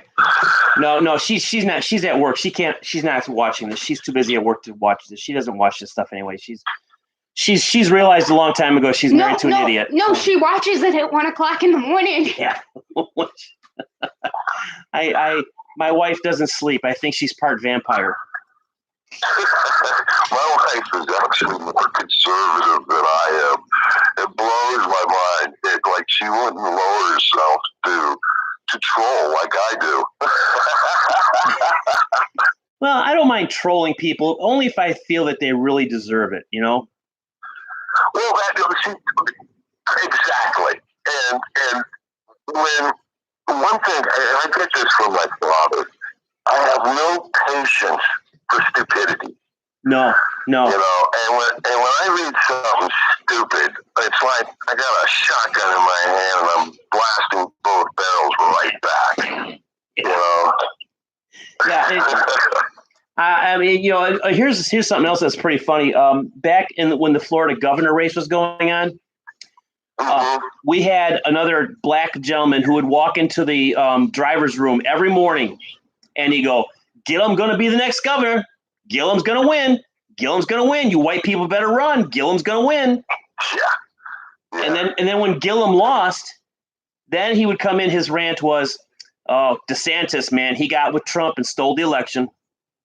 no, she's not. She's at work. She's not watching this. She's too busy at work to watch this. She doesn't watch this stuff anyway. She's realized a long time ago she's married to an idiot. No, she watches it at 1:00 in the morning. Yeah. My wife doesn't sleep. I think she's part vampire. My wife is actually more conservative than I am. It blows my mind. Like she wouldn't lower herself to troll like I do. Well, I don't mind trolling people, only if I feel that they really deserve it, Well, exactly. And when one thing, I get this from my father, I have no patience for stupidity. No. And when I read something stupid, it's like I got a shotgun in my hand and I'm blasting both barrels right back. Yeah. I mean, here's something else that's pretty funny. Back when the Florida governor race was going on, we had another black gentleman who would walk into the driver's room every morning, and he'd go, "Gillum going to be the next governor. Gillum's going to win. Gillum's going to win. You white people better run. Gillum's going to win. Yeah. And then when Gillum lost, then he would come in. His rant was, "Oh, DeSantis, man, he got with Trump and stole the election."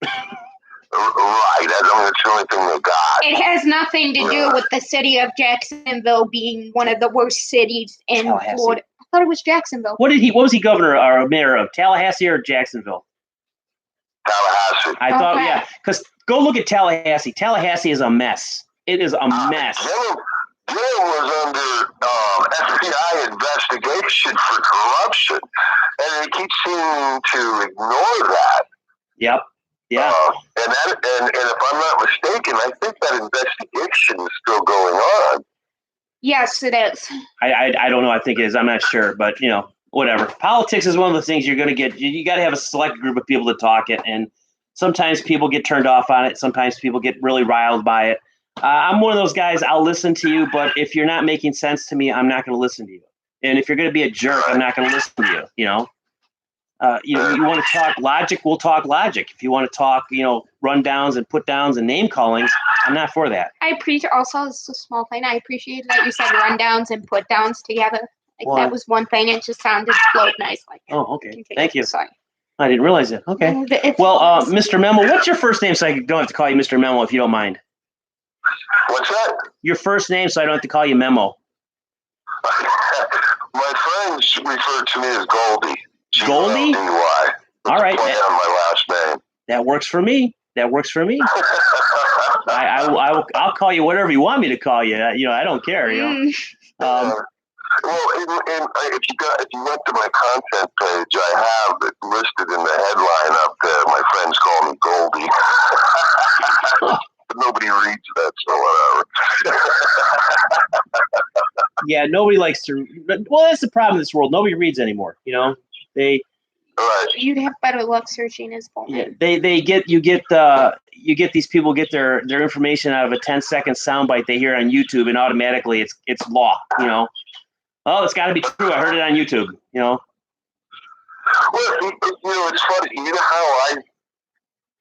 Right. That's the only thing they got. It has nothing to do with the city of Jacksonville being one of the worst cities in Florida. I thought it was Jacksonville. What was he governor or mayor of? Tallahassee or Jacksonville? Tallahassee. I thought, yeah, because go look at Tallahassee. Tallahassee is a mess. It is a mess. Gillum was under FBI investigation for corruption, and they keep seeming to ignore that. Yep. Yeah. And if I'm not mistaken, I think that investigation is still going on. Yes, it is. I don't know. I think it is. I'm not sure, but whatever. Politics is one of those things you're going to get. You got to have a select group of people to talk it, and sometimes people get turned off on it. Sometimes people get really riled by it. I'm one of those guys. I'll listen to you, but if you're not making sense to me, I'm not going to listen to you. And if you're going to be a jerk, I'm not going to listen to you. You want to talk logic, we'll talk logic. If you want to talk, rundowns and put downs and name callings, I'm not for that. I appreciate also, it's a small thing. I appreciate that you said rundowns and put downs together. That was one thing. It just flowed nice. Oh, okay. Thank you. Sorry. I didn't realize it. Okay. Well, Mr. Memo, what's your first name so I don't have to call you Mr. Memo if you don't mind? What's that? Your first name so I don't have to call you Memo. My friends refer to me as Goldie. Goldie? G-O-L-D-Y. All right. Play on my last name. That works for me. I'll call you whatever you want me to call you. I don't care. Well, if you went to my content page, I have it listed in the headline up there. My friends call me Goldie. But nobody reads that, so whatever. Yeah, nobody likes to. Well, that's the problem in this world. Nobody reads anymore. They. Right. You'd have better luck searching his full name. Yeah, you get these people get their information out of a 10-second soundbite they hear on YouTube, and automatically it's law. Oh, it's got to be true. I heard it on YouTube. Well, it's funny. You know how I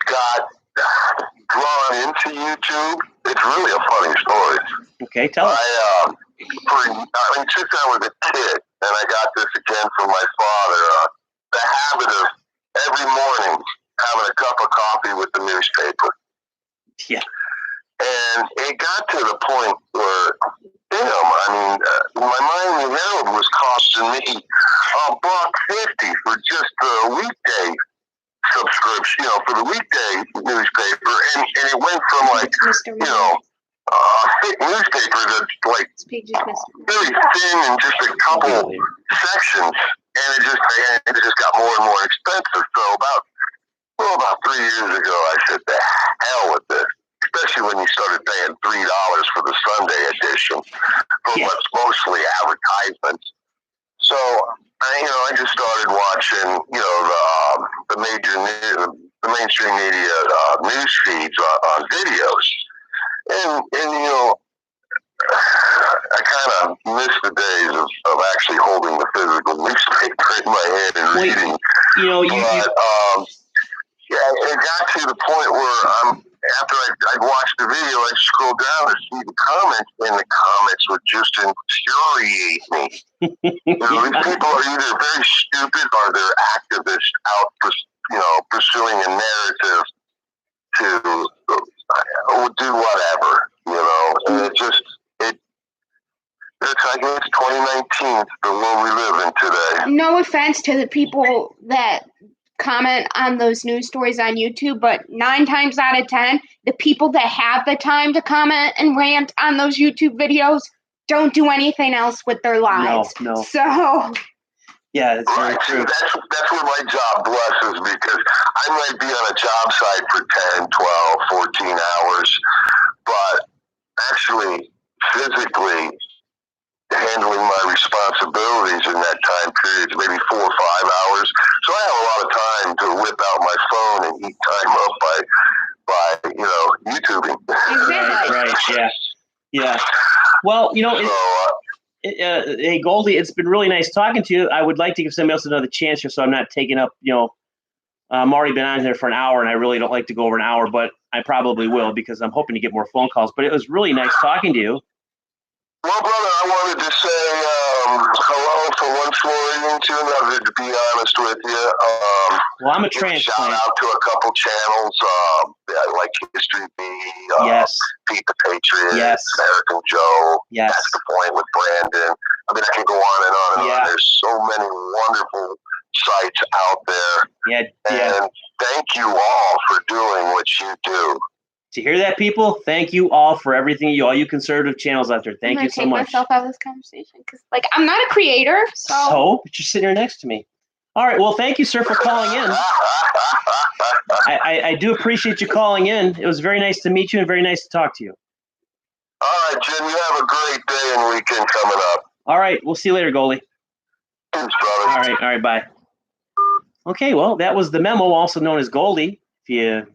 got drawn into YouTube? It's really a funny story. Okay, tell us. Since I was a kid, and I got this again from my father, the habit of every morning having a cup of coffee with the newspaper. Yeah. And it got to the point where, my Miami Herald was costing me $1.50 for just a weekday subscription, for the weekday newspaper, and it went from a thick newspaper that's very thin and just a couple sections, and it just got more and more expensive. So about 3 years ago, I said, "The hell with this." Especially when you started paying $3 for the Sunday edition for what's mostly advertisements. So I just started watching, the mainstream media news feeds on videos, and I kind of miss the days of actually holding the physical newspaper in my hand and reading. It got to the point where after I'd watch the video, I'd scroll down to see the comments, and the comments would just infuriate me. These people are either very stupid or they're activists out, pursuing a narrative to do whatever, And it's 2019, it's the world we live in today. No offense to the people that comment on those news stories on YouTube, but 9 times out of 10, the people that have the time to comment and rant on those YouTube videos don't do anything else with their lives. No. So yeah, it's very true. That's where my job blesses, because I might be on a job site for 10, 12, 14 hours, but actually physically handling my responsibilities in that time period, maybe 4 or 5 hours. So I have a lot of time to whip out my phone and eat time up by YouTubing. Right. Yeah. Well, hey Goldie, it's been really nice talking to you. I would like to give somebody else another chance here, so I'm not taking up. I'm already been on here for an hour, and I really don't like to go over an hour. But I probably will because I'm hoping to get more phone calls. But it was really nice talking to you. Well, brother, I wanted to say hello for one Floridian too. To be honest with you, Well, I'm a give a shout transplant. out to a couple channels, like History B, Yes. Pete the Patriot, Yes. American Joe. Yes. That's the point with Brandon. I mean, I can go on and on and Yeah. on. There's so many wonderful sites out there, Yeah. Yeah. and thank you all for doing what you do. To hear that, people, thank you all for everything. All you conservative channels out there, thank you so much. I'm gonna take myself out of this conversation because, like, I'm not a creator, so. But you're sitting here next to me. All right. Well, thank you, sir, for calling in. I do appreciate you calling in. It was very nice to meet you and very nice to talk to you. All right, Jim. You have a great day and weekend coming up. All right. We'll see you later, Goldie. Thanks, brother. All right. All right. Bye. Okay. Well, that was the memo, also known as Goldie. If you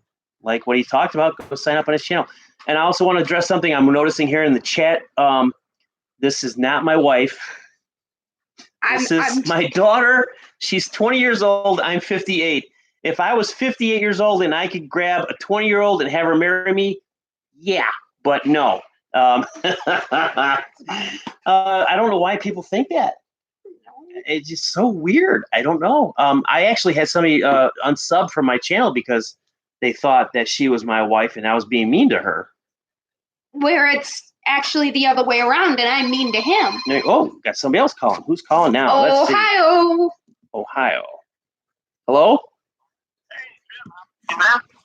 like what he talked about, go sign up on his channel. And I also want to address something I'm noticing here in the chat. This is not my wife. This is my daughter. She's 20 years old. I'm 58. If I was 58 years old and I could grab a 20-year-old and have her marry me, yeah, but no. I don't know why people think that. It's just so weird. I don't know. I actually had somebody unsub from my channel because they thought that she was my wife and I was being mean to her. Where it's actually the other way around, and I'm mean to him. Oh, got somebody else calling. Who's calling now? Let's see. Ohio. Ohio. Hello?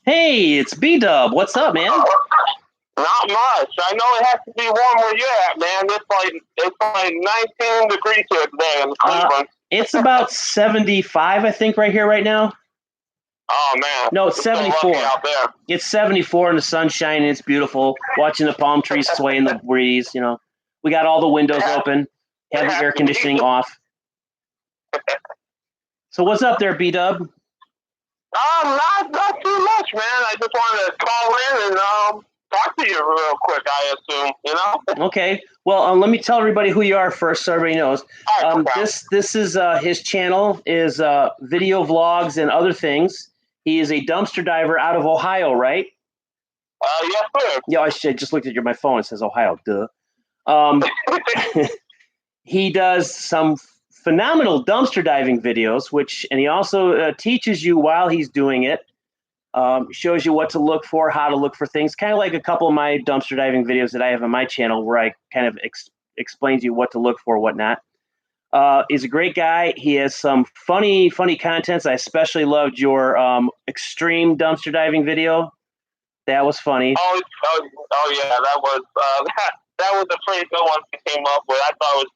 Hey, it's B-Dub. What's up, man? Not much. I know it has to be warm where you're at, man. It's like 19 degrees here today in Cleveland. It's about 75, I think, right here, right now. Oh, man. No, it's 74. Out there. It's 74 and the sun's shining. It's beautiful. Watching the palm trees sway in the breeze, you know. We got all the windows open, have the air conditioning off. So what's up there, B-Dub? Not too much, man. I just wanted to call in and talk to you real quick, I assume, you know? Okay. Well, let me tell everybody who you are first so everybody knows. This is his channel is video vlogs and other things. He is a dumpster diver out of Ohio, right? Yes, sir. Yeah, I just looked at my phone. It says Ohio, duh. He does some phenomenal dumpster diving videos, and he also teaches you while he's doing it. Shows you what to look for, how to look for things, kind of like a couple of my dumpster diving videos that I have on my channel where I kind of explain to you what to look for, whatnot. He's a great guy. He has some funny contents. I especially loved your extreme dumpster diving video. That was funny. Oh yeah, that was a pretty good one he came up with. I thought it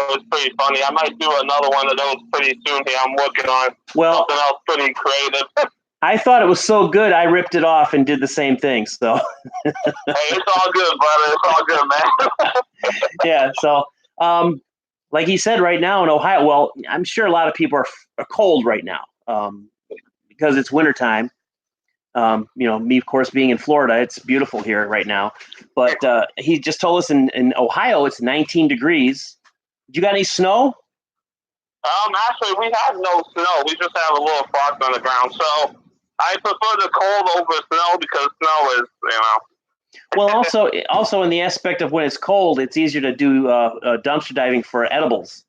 was pretty funny. I might do another one of those pretty soon here. I'm working on something else pretty creative. I thought it was so good, I ripped it off and did the same thing. So, hey, it's all good, brother. It's all good, man. Yeah. So, like he said, right now in Ohio, well, I'm sure a lot of people are cold right now because it's wintertime. You know, me, of course, being in Florida, it's beautiful here right now. But he just told us in Ohio, it's 19 degrees. You got any snow? Actually, we have no snow. We just have a little frost on the ground. So I prefer the cold over snow because snow is, you know. Well, also in the aspect of when it's cold, it's easier to do dumpster diving for edibles.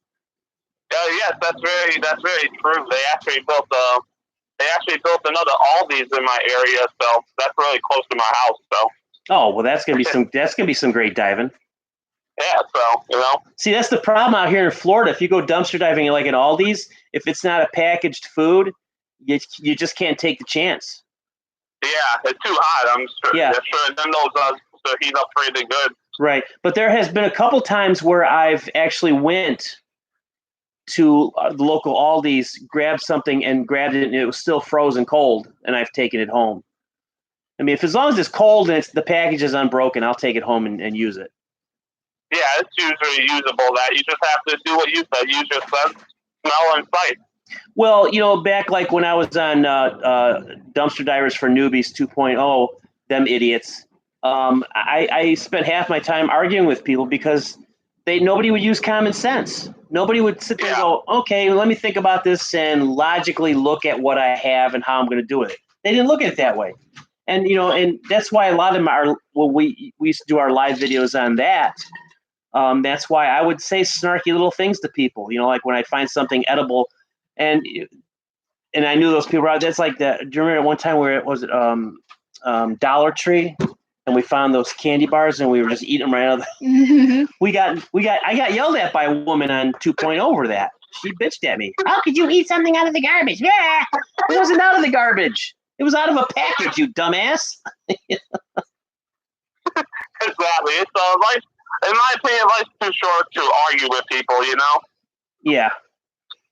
Yes, that's very true. They actually built another Aldi's in my area, so that's really close to my house. So. Oh well, that's gonna be some great diving. Yeah, so you know. See, that's the problem out here in Florida. If you go dumpster diving like at Aldi's, if it's not a packaged food, you just can't take the chance. Yeah, it's too hot. I'm sure. Yeah. Sure. Then those heat up pretty good. Right, but there has been a couple times where I've actually went to the local Aldi's, grabbed something and grabbed it, and it was still frozen cold, and I've taken it home. I mean, as long as it's cold and the package is unbroken, I'll take it home and use it. Yeah, it's usually usable. That you just have to do what you said. Use your sense, smell, and sight. Well, you know, back like when I was on Dumpster Divers for Newbies 2.0, them idiots, I spent half my time arguing with people because nobody would use common sense. Nobody would sit there and go, okay, let me think about this and logically look at what I have and how I'm going to do it. They didn't look at it that way. And and that's why a lot of them are. Well, we used to do our live videos on that. That's why I would say snarky little things to people. Like when I find something edible, and I knew those people were out. That's like that. Do you remember one time where it was Dollar Tree, and we found those candy bars, and we were just eating them right out of the. I got yelled at by a woman on 2.0 over that. She bitched at me. How could you eat something out of the garbage? Yeah, it wasn't out of the garbage. It was out of a package, you dumbass. Exactly. It's life. In my opinion, life's too short to argue with people. Yeah,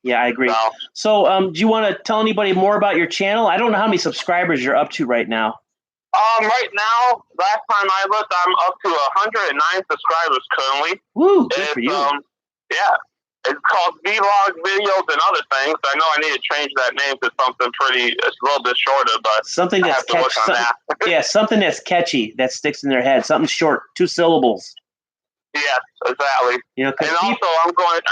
I agree. So, do you want to tell anybody more about your channel? I don't know how many subscribers you're up to right now. Right now, last time I looked, I'm up to 109 subscribers currently. Woo, good for you. Yeah. It's called Vlog Videos and Other Things. I know I need to change that name to something it's a little bit shorter, but something that's I have to work on that. Yeah, something that's catchy, that sticks in their head. Something short, 2 syllables. Yes, exactly. And also, I'm going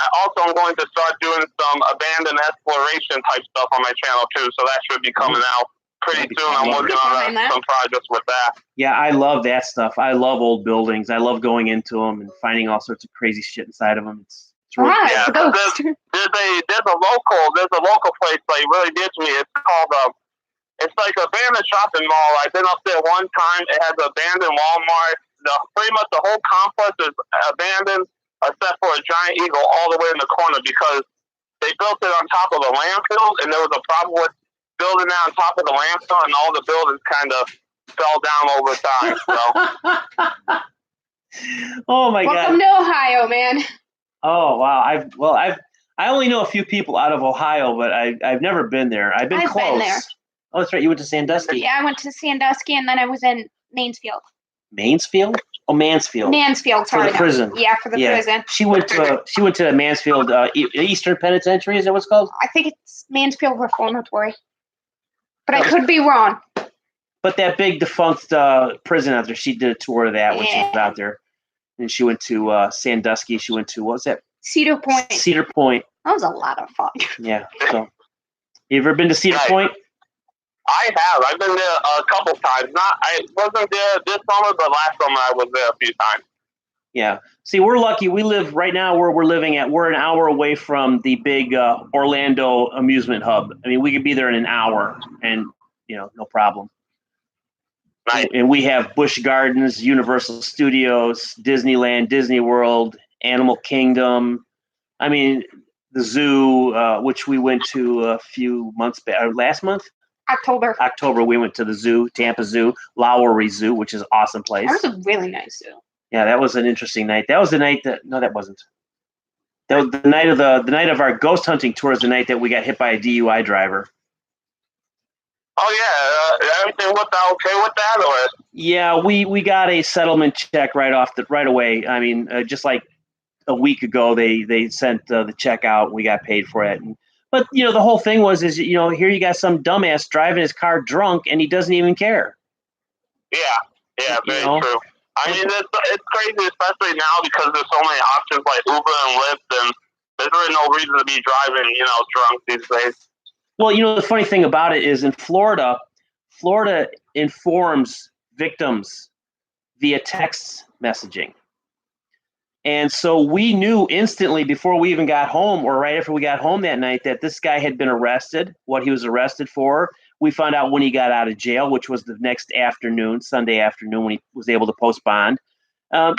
to start doing some abandoned exploration type stuff on my channel too. So that should be coming out pretty soon. I'm working on some projects with that. Yeah, I love that stuff. I love old buildings. I love going into them and finding all sorts of crazy shit inside of them. It's really there's a local place like really did to me. It's called it's like an abandoned shopping mall. I've been up there one time. It has an abandoned Walmart. Pretty much the whole complex is abandoned except for a giant eagle all the way in the corner because they built it on top of a landfill, and there was a problem with building that on top of the landfill, and all the buildings kind of fell down over time. So. Oh my God! Welcome to Ohio, man. Oh wow! I only know a few people out of Ohio, but I've never been there. I've been close. Been there. Oh, that's right. You went to Sandusky. Yeah, I went to Sandusky, and then I was in Mansfield. Mansfield? Oh, Mansfield. Mansfield, sorry. For the prison. Yeah, for the prison. She went to Mansfield Eastern Penitentiary. Is that what it's called? I think it's Mansfield Reformatory, but I could be wrong. But that big defunct prison out there, she did a tour of that when she was out there, and she went to Sandusky. She went to what was that? Cedar Point. Cedar Point. That was a lot of fun. Yeah. So, you ever been to Cedar Point? I have. I've been there a couple times. I wasn't there this summer, but last summer I was there a few times. Yeah. See, we're lucky. We live right now where we're living at. We're an hour away from the big Orlando amusement hub. I mean, we could be there in an hour, and no problem. Nice. And we have Busch Gardens, Universal Studios, Disneyland, Disney World, Animal Kingdom. I mean, the zoo, which we went to a few months back. Last month. October, we went to the zoo, Tampa Zoo, Lowry Zoo, which is an awesome place. That was a really nice zoo. Yeah, that was an interesting night. That was the night that that wasn't. That was the night of our ghost hunting tour. Is the night that we got hit by a DUI driver. Oh yeah, everything worked out okay with that, or? Yeah, we got a settlement check right away. I mean, just like a week ago, they sent the check out. We got paid for it. But the whole thing is here you got some dumbass driving his car drunk and he doesn't even care. Yeah, very true. I mean, it's crazy, especially now because there's so many options like Uber and Lyft, and there's really no reason to be driving, drunk these days. Well, the funny thing about it is in Florida informs victims via text messaging. And so we knew instantly before we even got home or right after we got home that night that this guy had been arrested, what he was arrested for. We found out when he got out of jail, which was the next afternoon, Sunday afternoon, when he was able to post bond. And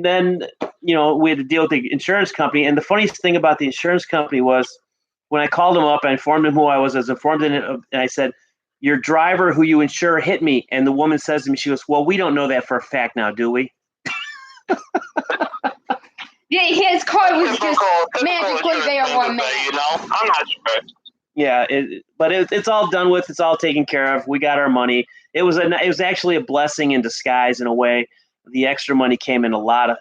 then, we had to deal with the insurance company. And the funniest thing about the insurance company was when I called him up, I informed him who I was, and I said, your driver who you insure hit me. And the woman says to me, she goes, well, we don't know that for a fact now, do we? Yeah, his car was just magically there one minute. I'm not sure. Yeah, but it's all done with. It's all taken care of. We got our money. It was actually a blessing in disguise in a way. The extra money came into a lot of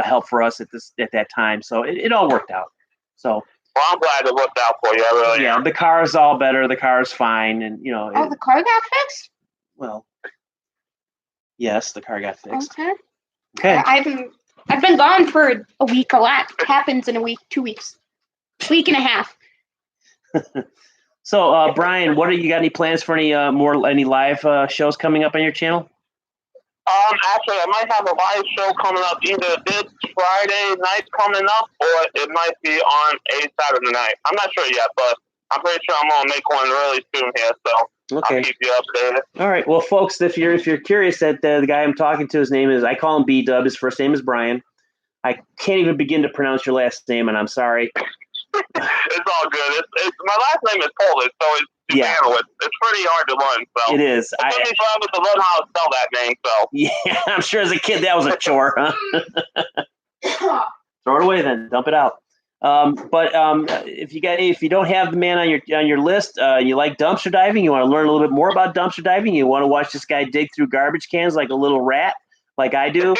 help for us at that time. So it all worked out. So. Well, I'm glad it worked out for you. I really am. The car is all better. The car is fine, and the car got fixed? Well, yes, the car got fixed. Okay. I've been gone for a week. A lot happens in a week, 2 weeks, week and a half. So, Brian, what are you got? Any plans for any live shows coming up on your channel? Actually, I might have a live show coming up either this Friday night coming up, or it might be on a Saturday night. I'm not sure yet, but I'm pretty sure I'm gonna make one really soon here. So Okay. I'll keep you updated. All right. Well, folks, if you're curious, that the guy I'm talking to, his name is, I call him B-Dub. His first name is Brian. I can't even begin to pronounce your last name, and I'm sorry. It's all good. It's my last name is Polish, so it's to handle it. It's pretty hard to learn. So it is. It took me forever to learn how to spell that name. So yeah, I'm sure as a kid that was a chore, huh? Throw it away then. Dump it out. But if you don't have the man on your list, you like dumpster diving, you want to learn a little bit more about dumpster diving, you want to watch this guy dig through garbage cans like a little rat, like I do,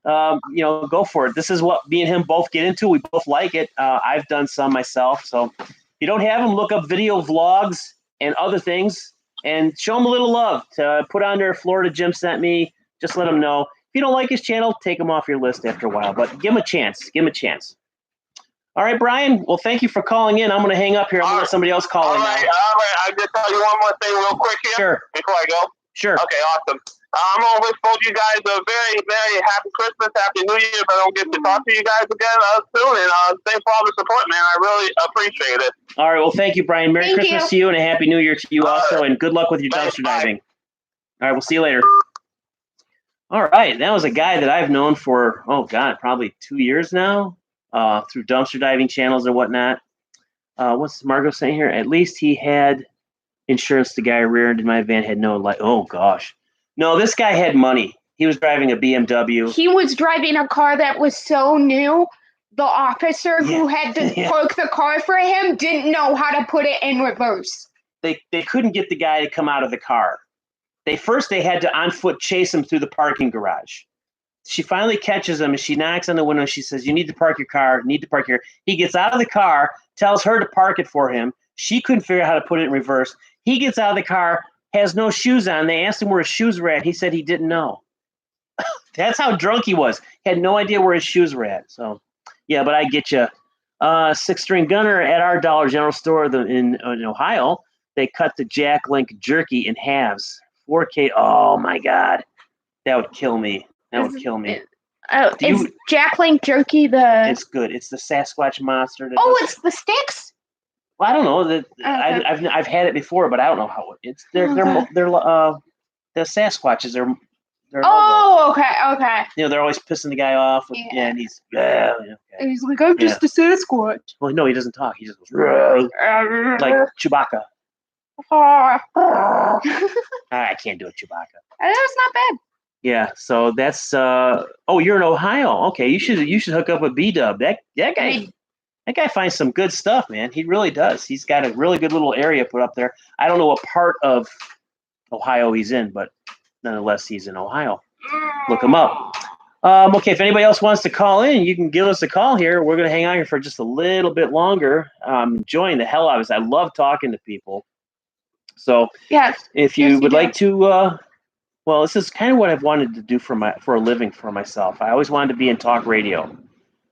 go for it. This is what me and him both get into. We both like it. I've done some myself. So if you don't have him, look up video vlogs and other things and show him a little love. To put on there, Florida Jim sent me. Just let him know. If you don't like his channel, take him off your list after a while. But give him a chance. Give him a chance. All right, Brian. Well, thank you for calling in. I'm going to hang up here. I'm going to let somebody else call in now. All right. I'll just tell you one more thing real quick here. Sure. Before I go. Sure. Okay, awesome. I'm going to wish both you guys a very, very happy Christmas, happy New Year. If I don't get to talk to you guys again soon, and thanks for all the support, man. I really appreciate it. All right. Well, thank you, Brian. Merry Christmas to you and a Happy New Year to you also, and good luck with your dumpster diving. All right. We'll see you later. All right. That was a guy that I've known for, probably 2 years now, through dumpster diving channels and whatnot. What's Margot saying here? At least he had insurance. The guy rear-ended my van had no light. Oh, gosh. No, this guy had money. He was driving a BMW. He was driving a car that was so new, the officer who had to park the car for him didn't know how to put it in reverse. They couldn't get the guy to come out of the car. They had to on foot chase him through the parking garage. She finally catches him and she knocks on the window. And she says, "You need to park your car. He gets out of the car, tells her to park it for him. She couldn't figure out how to put it in reverse. He gets out of the car, has no shoes on. They asked him where his shoes were at. He said he didn't know. That's how drunk he was. He had no idea where his shoes were at. So, yeah, but I get you. 6-string gunner at our Dollar General store in Ohio. They cut the Jack Link jerky in halves. 4K. Oh, my God. That would kill me. Is Jack Link jerky the... It's good. It's the Sasquatch monster. It's the sticks? Well, I don't know. I've had it before, but I don't know how it's. They're the Sasquatches. Okay. They're always pissing the guy off. And he's he's like, I'm just a Sasquatch. Well, no, he doesn't talk. He just goes like Chewbacca. I can't do a Chewbacca. That's not bad. Yeah, so that's. You're in Ohio. Okay, you should hook up with B-Dub. That guy finds some good stuff, man. He really does. He's got a really good little area put up there. I don't know what part of Ohio he's in, but nonetheless, he's in Ohio. Look him up. Okay, if anybody else wants to call in, you can give us a call here. We're going to hang out here for just a little bit longer. I'm enjoying the hell out of this. I love talking to people. So if you would like to, this is kind of what I've wanted to do for a living for myself. I always wanted to be in talk radio.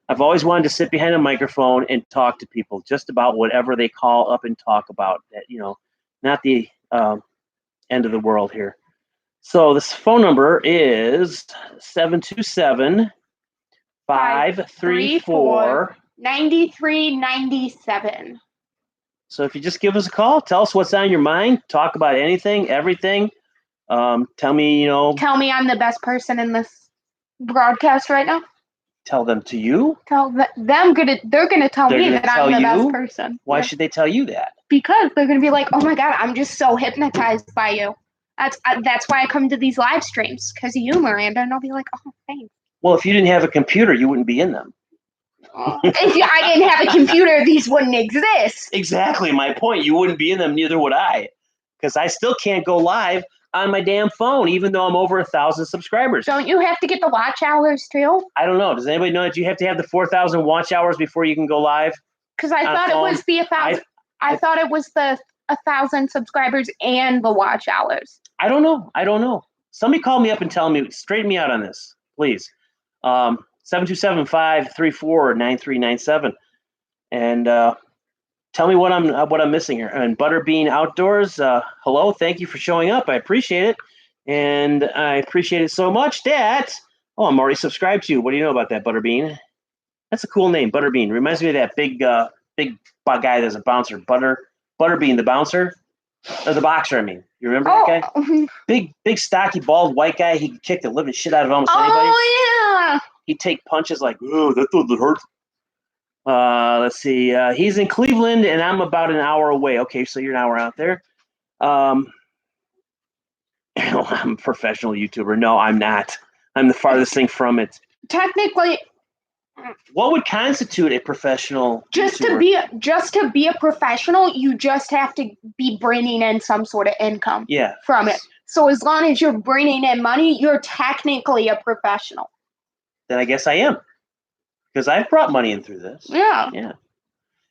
I've always wanted to sit behind a microphone and talk to people just about whatever they call up and talk about. That, not the end of the world here. So this phone number is 727-534-9397. So if you just give us a call, tell us what's on your mind, talk about anything, everything. Tell me, Tell me I'm the best person in this broadcast right now. Tell them to you. Tell them they're gonna tell me that I'm the best person. Why should they tell you that? Because they're gonna be like, "Oh my God, I'm just so hypnotized by you." That's why I come to these live streams, because of you, Miranda, and I'll be like, "Oh, thanks." Well, if you didn't have a computer, you wouldn't be in them. If I didn't have a computer, these wouldn't exist. Exactly my point. You wouldn't be in them, neither would I, because I still can't go live on my damn phone, even though I'm over 1,000 subscribers. Don't you have to get the watch hours too? I don't know. Does anybody know that you have to have the 4,000 watch hours before you can go live? Because I thought it was the 1,000. I thought it was the 1,000 subscribers and the watch hours. I don't know. Somebody call me up and straighten me out on this, please. 727-534-9397. And tell me what I'm missing here. And Butterbean Outdoors, hello, thank you for showing up. I appreciate it, and I appreciate it so much that I'm already subscribed to you. What do you know about that, Butterbean? That's a cool name, Butterbean. Reminds me of that big guy that's a bouncer, Butterbean, the bouncer, or the boxer. I mean, you remember that guy? Big, stocky, bald, white guy. He could kick the living shit out of almost anybody. Oh yeah. He'd take punches like, oh, that doesn't hurt. Let's see. He's in Cleveland, and I'm about an hour away. Okay, so you're an hour out there. I'm a professional YouTuber. No, I'm not. I'm the farthest thing from it. Technically, what would constitute a professional YouTuber? Just to be a professional, you just have to be bringing in some sort of income from it. So as long as you're bringing in money, you're technically a professional. Then I guess I am, because I've brought money in through this. Yeah.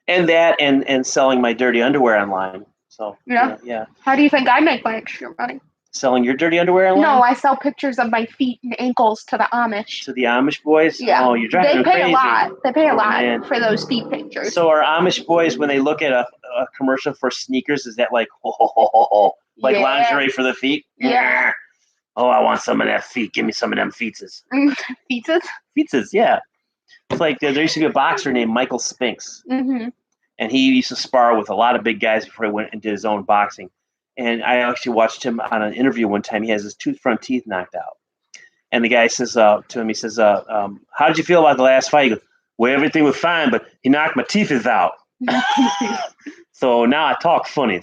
And that and selling my dirty underwear online. So yeah. How do you think I make my extra money? Selling your dirty underwear online? No, I sell pictures of my feet and ankles to the Amish. To the Amish boys? Yeah. Oh, you're driving them crazy. They pay a lot. They pay a lot for those feet pictures. So are Amish boys, when they look at a commercial for sneakers, is that like, like lingerie for the feet? Yeah. Oh, I want some of that feet. Give me some of them feetses. Feetses? Feetses, yeah. It's like there used to be a boxer named Michael Spinks. Mm-hmm. And he used to spar with a lot of big guys before he went and did his own boxing. And I actually watched him on an interview one time. He has his front teeth knocked out. And the guy says to him, he says, how did you feel about the last fight? He goes, well, everything was fine, but he knocked my teeth out. So now I talk funny.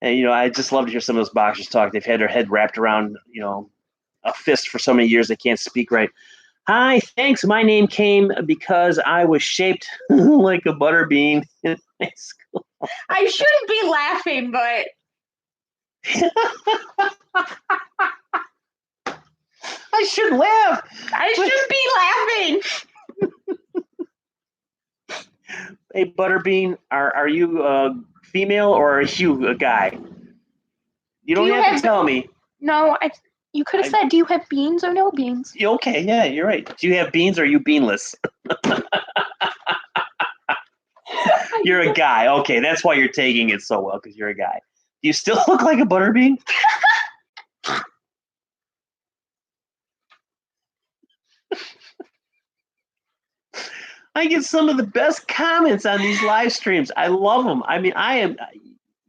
And, I just love to hear some of those boxers talk. They've had their head wrapped around, a fist for so many years they can't speak right. Hi, thanks. My name came because I was shaped like a butterbean in high school. I shouldn't be laughing, but... I should laugh. I shouldn't be laughing. Hey, Butterbean, are you female or are you a guy? You don't have to tell me. No, you could have said, do you have beans or no beans? Okay, yeah, you're right. Do you have beans or are you beanless? You're a guy. Okay, that's why you're taking it so well, because you're a guy. Do you still look like a butterbean? I get some of the best comments on these live streams. I love them. I mean,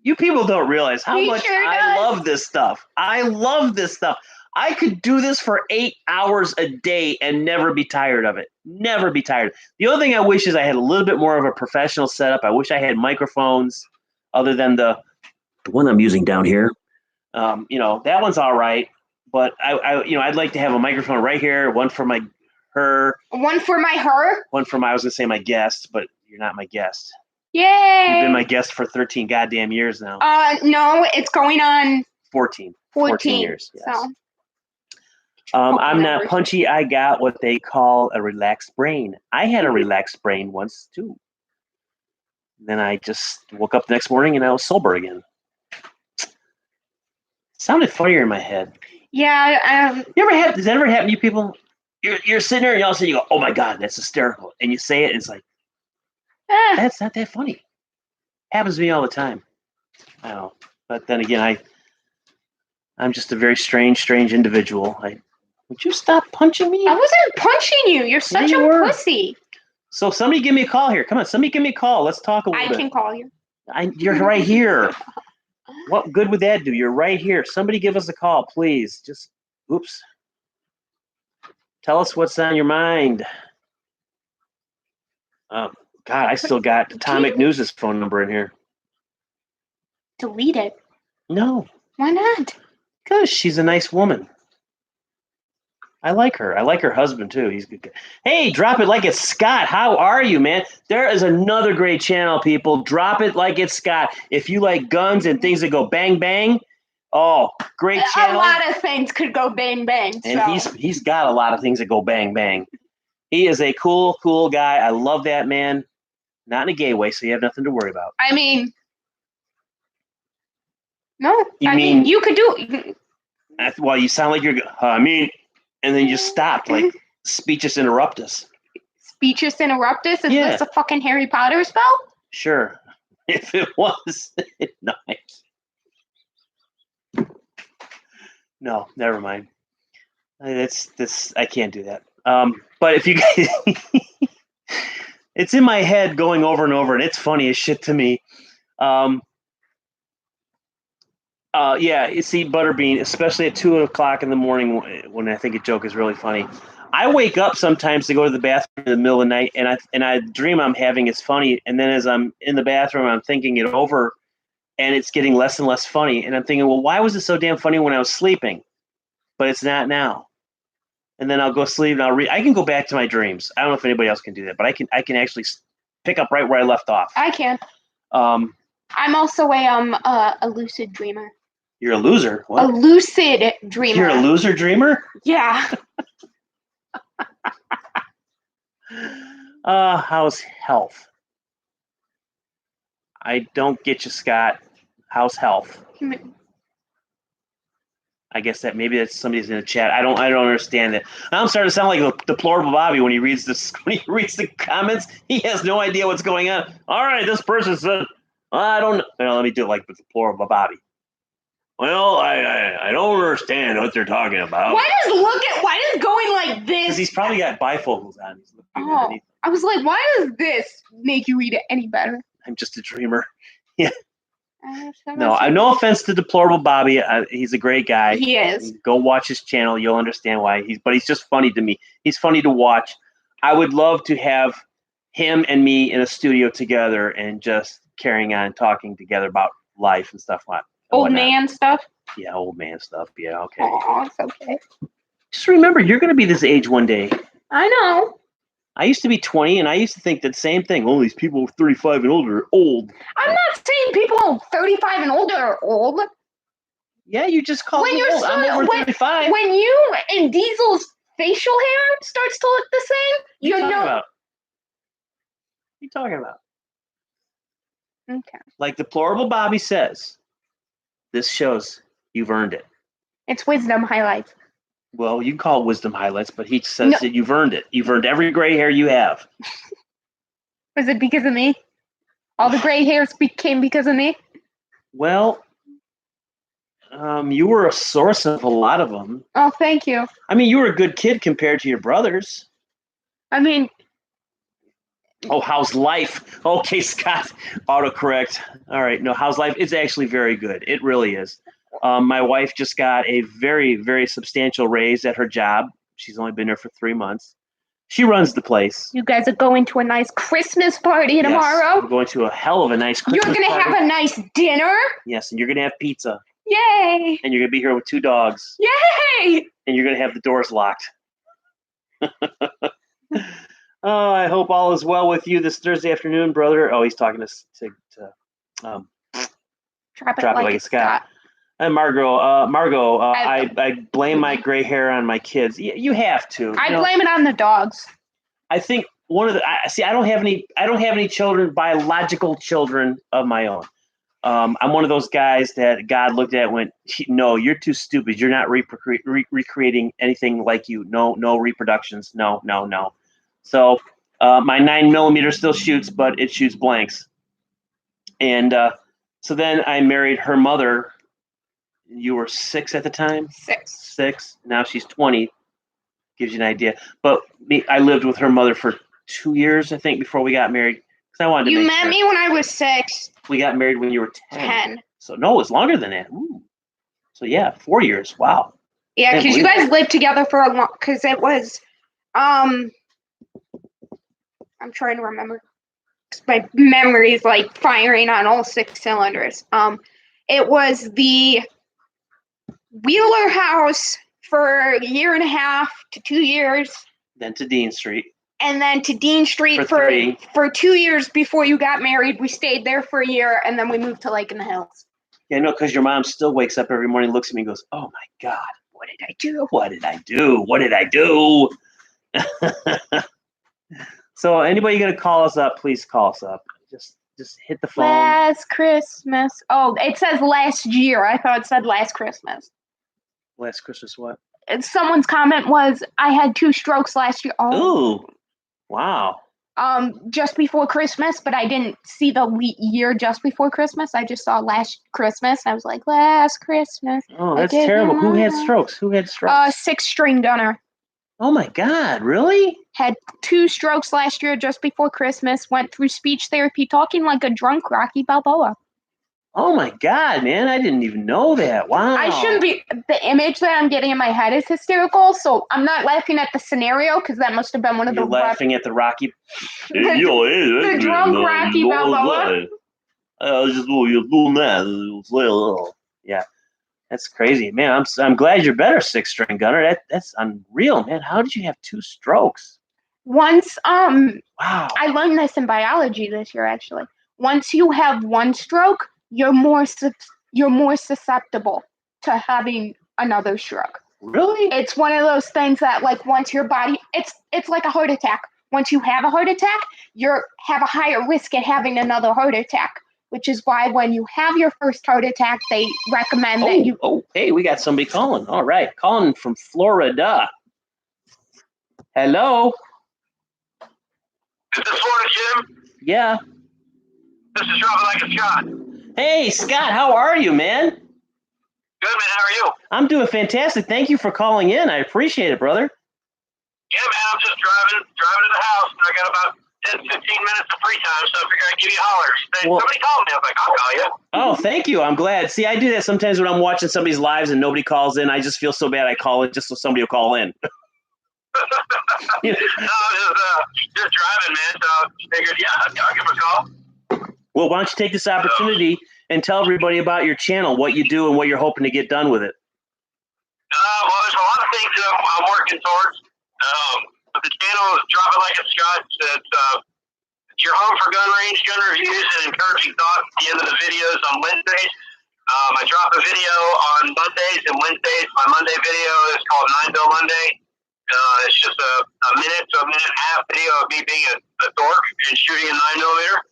you people don't realize how much I love this stuff. I love this stuff. I could do this for 8 hours a day and never be tired of it. Never be tired. The only thing I wish is I had a little bit more of a professional setup. I wish I had microphones other than the one I'm using down here. That one's all right. But I'd like to have a microphone right here, one for her. One for her? One for I was going to say my guest, but you're not my guest. Yay! You've been my guest for 13 goddamn years now. No, it's going on 14 years. Yes. So. I'm not punchy. I got what they call a relaxed brain. I had a relaxed brain once too. Then I just woke up the next morning and I was sober again. Sounded funnier in my head. Yeah. Does that ever happen to you people? You're sitting there and all of a sudden you go, oh my God, that's hysterical. And you say it and it's like, that's not that funny. Happens to me all the time. I know. But then again, I'm just a very strange individual. Would you stop punching me? I wasn't punching you. You're such a pussy. So somebody give me a call here. Come on, somebody give me a call. Let's talk a little bit. I can call you. You're right here. What good would that do? You're right here. Somebody give us a call, please. Just, oops. Tell us what's on your mind. God, I still got Atomic News' phone number in here. Delete it. No. Why not? Because she's a nice woman. I like her. I like her husband, too. He's good. Hey, Drop It Like It's Scott. How are you, man? There is another great channel, people. Drop It Like It's Scott. If you like guns and things that go bang, bang, great channel. A lot of things could go bang, bang. And he's got a lot of things that go bang, bang. He is a cool guy. I love that man. Not in a gay way, so you have nothing to worry about. I mean, no. I mean, you could do. Well, you sound like you're. And then you just stopped, like Speeches Interruptus. Speeches Interruptus? Is this a fucking Harry Potter spell? Sure. If it was at night. No, never mind. That's I can't do that. But if you guys, it's in my head going over and over, and it's funny as shit to me. Yeah, you see, Butterbean, especially at 2:00 in the morning when I think a joke is really funny. I wake up sometimes to go to the bathroom in the middle of the night, and I dream I'm having it's funny, and then as I'm in the bathroom, I'm thinking it over, and it's getting less and less funny, and I'm thinking, well, why was it so damn funny when I was sleeping? But it's not now. And then I'll go sleep, and I can go back to my dreams. I don't know if anybody else can do that, but I can actually pick up right where I left off. I can. I'm also a lucid dreamer. You're a loser. What? A lucid dreamer. You're a loser dreamer? Yeah. How's health? I don't get you, Scott. How's health? I guess that maybe that's somebody's in the chat. I don't understand it. I'm starting to sound like a deplorable Bobby when he reads this. When he reads the comments, he has no idea what's going on. All right, this person said, I don't know. Well, let me do it like the deplorable Bobby. Well, I don't understand what they're talking about. Why does going like this? Because he's probably got bifocals on. Oh, I was like, why does this make you read it any better? I'm just a dreamer. Yeah. No offense to deplorable Bobby. He's a great guy. He is. Go watch his channel. You'll understand why. But he's just funny to me. He's funny to watch. I would love to have him and me in a studio together and just carrying on talking together about life and stuff like that. Old man stuff? Yeah, old man stuff. Yeah, okay. Oh, it's okay. Just remember, you're going to be this age one day. I know. I used to be 20, and I used to think that same thing. Oh, these people 35 and older are old. I'm not saying people 35 and older are old. Yeah, you just called me old. I'm over 35. When you and Diesel's facial hair starts to look the same, you know. What are you talking about? Okay. Like deplorable Bobby says, this shows you've earned it. It's wisdom highlights. Well, you can call it wisdom highlights, but he says that you've earned it. You've earned every gray hair you have. Was it because of me? All the gray hairs came because of me? Well, you were a source of a lot of them. Oh, thank you. I mean, you were a good kid compared to your brothers. I mean... Oh, how's life? Okay, Scott, autocorrect. All right, no, how's life? It's actually very good. It really is. My wife just got a very, very substantial raise at her job. She's only been there for 3 months. She runs the place. You guys are going to a nice Christmas party tomorrow? Yes, we're going to a hell of a nice Christmas party. You're going to have a nice dinner? Yes, and you're going to have pizza. Yay! And you're going to be here with 2 dogs. Yay! And you're going to have the doors locked. Oh, I hope all is well with you this Thursday afternoon, brother. Oh, he's talking to Drop it like a Scott. And Margot, I blame my gray hair on my kids. You have to. I blame it on the dogs. I think I don't have any children, biological children of my own. I'm one of those guys that God looked at and went, no, you're too stupid. You're not recreating anything like you. No reproductions. No. So my 9mm still shoots, but it shoots blanks. And so then I married her mother. You were 6 at the time? 6. Now she's 20. Gives you an idea. But I lived with her mother for 2 years, I think, before we got married. I wanted to You met me when I was 6. We got married when you were 10. 10. So no, it's longer than that. Ooh. So yeah, 4 years. Wow. Yeah, because you guys lived together for a long. Because it was, I'm trying to remember. My memory is like firing on all 6 cylinders. It was the Wheeler house for a year and a half to 2 years. Then to Dean Street. And then to Dean Street for 2 years before you got married. We stayed there for a year, and then we moved to Lake in the Hills. Yeah, no, because your mom still wakes up every morning, looks at me and goes, oh, my God, what did I do? What did I do? What did I do? So anybody going to call us up, please call us up. Just hit the phone. Last Christmas. Oh, it says last year. I thought it said last Christmas. Last Christmas what? Someone's comment was, I had 2 strokes last year. Oh. Ooh. Wow. just before Christmas, but I didn't see the year just before Christmas. I just saw last Christmas. I was like, last Christmas. Oh, that's terrible. Who had strokes? Who had strokes? 6-string gunner. Oh my God, really? Had 2 strokes last year just before Christmas. Went through speech therapy, talking like a drunk Rocky Balboa. Oh my God, man! I didn't even know that. Wow. I shouldn't be. The image that I'm getting in my head is hysterical, so I'm not laughing at the scenario because that must have been one of You're the laughing at the Rocky. the drunk Rocky Balboa. I was just doing that. Yeah, that's crazy, man. I'm glad you're better, 6-string gunner. That's unreal, man. How did you have 2 strokes? Once, Wow. I learned this in biology this year, actually. Once you have 1 stroke, you're more susceptible to having another stroke. Really? It's one of those things that, like, once your body, it's like a heart attack. Once you have a heart attack, you have a higher risk at having another heart attack, which is why when you have your first heart attack, they recommend that you. Oh, hey, we got somebody calling. All right, calling from Florida. Hello. Is this Florida, Jim? Yeah. This is Dropping Like a Scott. Hey, Scott, how are you, man? Good, man. How are you? I'm doing fantastic. Thank you for calling in. I appreciate it, brother. Yeah, man. I'm just driving to the house. I got about 10, 15 minutes of free time, so I figured I'd give you a holler. Somebody called me. I was like, I'll call you. Oh, thank you. I'm glad. See, I do that sometimes when I'm watching somebody's lives and nobody calls in. I just feel so bad I call it just so somebody will call in. No, just driving, man. So I figured, I'll give him a call. Well, why don't you take this opportunity and tell everybody about your channel, what you do, and what you're hoping to get done with it. Well, there's a lot of things that I'm working towards. But the channel is Dropping Like a Scott. It's your home for gun range, gun reviews, and encouraging thoughts at the end of the videos on Wednesdays. I drop a video on Mondays and Wednesdays. My Monday video is called 9 Bill Monday. It's just a minute to a minute and a half video of me being a dork and shooting a 9mm.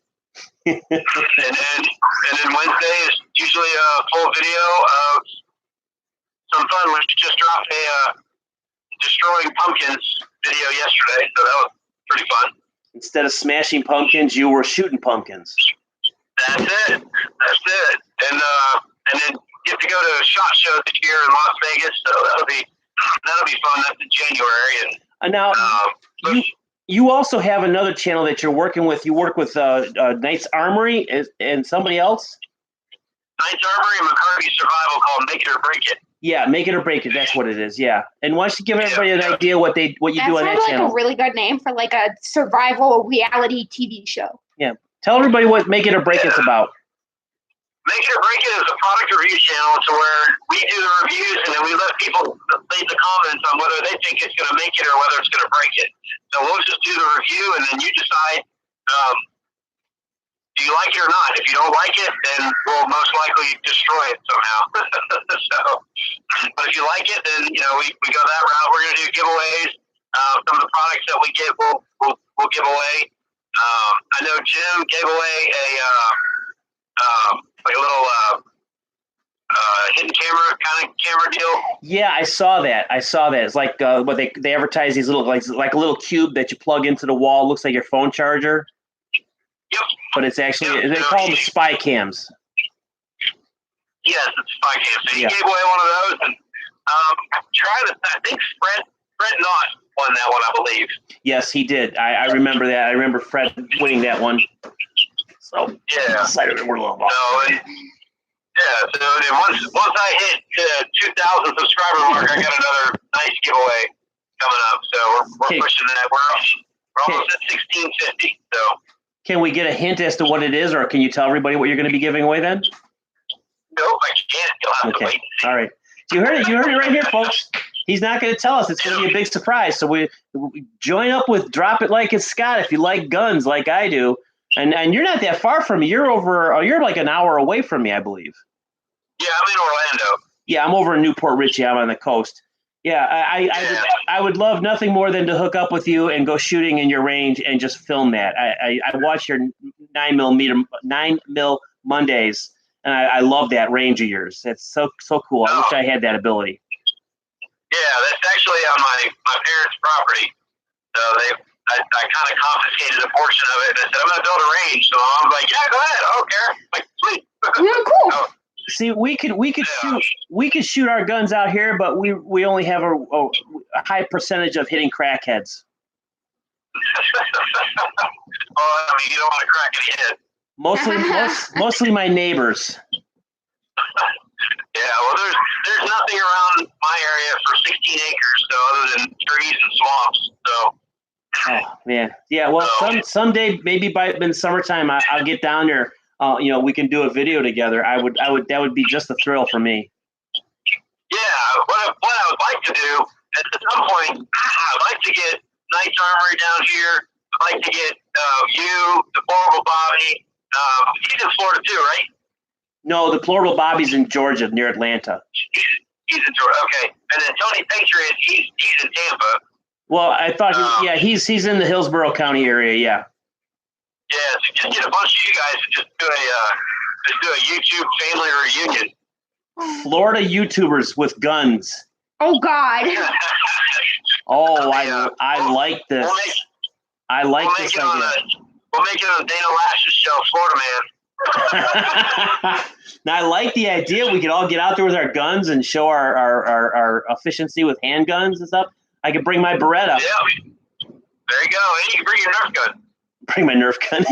and then Wednesday is usually a full video of some fun. We just dropped a destroying pumpkins video yesterday, so that was pretty fun. Instead of smashing pumpkins, you were shooting pumpkins. That's it. And then get to go to a SHOT Show this year in Las Vegas, so that'll be fun. That's in January. And now you also have another channel that you're working with. You work with Knight's Armory and somebody else. Knight's Armory and McCarthy Survival called Make It or Break It. Yeah, Make It or Break It. That's what it is. Yeah. And why don't you give everybody an idea what you do on that channel? That sounds like a really good name for like a survival reality TV show. Yeah. Tell everybody what Make It or Break It's about. Make It or Break It is a product review channel to where we do the reviews and then we let people leave the comments on whether they think it's going to make it or whether it's going to break it. So we'll just do the review and then you decide do you like it or not. If you don't like it, then we'll most likely destroy it somehow. But if you like it, then we go that route. We're going to do giveaways. Some of the products that we get, we'll give away. I know Jim gave away a little hidden camera kind of camera deal. Yeah, I saw that. It's like what they advertise these little like a little cube that you plug into the wall. It looks like your phone charger. Yep. But it's actually they call them spy cams. Yes, it's spy cams. So he gave away one of those, and I think Fred Knott won that one, I believe. Yes, he did. I remember that. I remember Fred winning that one. So yeah, excited we're a little bit. So once I hit the 2,000 subscriber mark, I got another nice giveaway coming up. So we're pushing that. We're almost at 1,650. So. Can we get a hint as to what it is, or can you tell everybody what you're going to be giving away then? Nope, I can't. You'll have to wait. All right. You heard it right here, folks. He's not going to tell us. It's going to be a big surprise. So we join up with Drop It Like It's Scott if you like guns like I do. And you're not that far from me. You're like an hour away from me, I believe. Yeah, I'm in Orlando. Yeah, I'm over in Newport Richie. I'm on the coast. Yeah, I would love nothing more than to hook up with you and go shooting in your range and just film that. I watch your 9mm Mondays, and I love that range of yours. It's so cool. I wish I had that ability. Yeah, that's actually on my parents' property. So I kind of confiscated a portion of it. And I said, I'm going to build a range. So I'm like, yeah, go ahead. I don't care. I'm like, sweet. Yeah, cool. So, See, we could shoot our guns out here, but we only have a high percentage of hitting crackheads. well, I mean, you don't want to crack any head. Mostly my neighbors. Yeah, well, there's nothing around my area for 16 acres, so other than trees and swamps. So. Oh man, yeah. Well, someday, maybe in summertime, I'll get down there. We can do a video together. That would be just a thrill for me. Yeah, what I would like to do at some point, I'd like to get Knight's Armory down here. I'd like to get you, Deplorable Bobby. He's in Florida too, right? No, Deplorable Bobby's in Georgia, near Atlanta. He's in Georgia. Okay, and then Tony Patriot, he's in Tampa. Well, I thought, he's in the Hillsborough County area. Yeah. Yeah, so just get a bunch of you guys and just do a YouTube family reunion. Florida YouTubers with guns. Oh God. Oh, I like this. I like this idea. We'll make it on Dana Lash's show, Florida Man. Now, I like the idea. We could all get out there with our guns and show our efficiency with handguns and stuff. I could bring my Beretta. Yeah. There you go. And you can bring your Nerf gun. Bring my Nerf gun.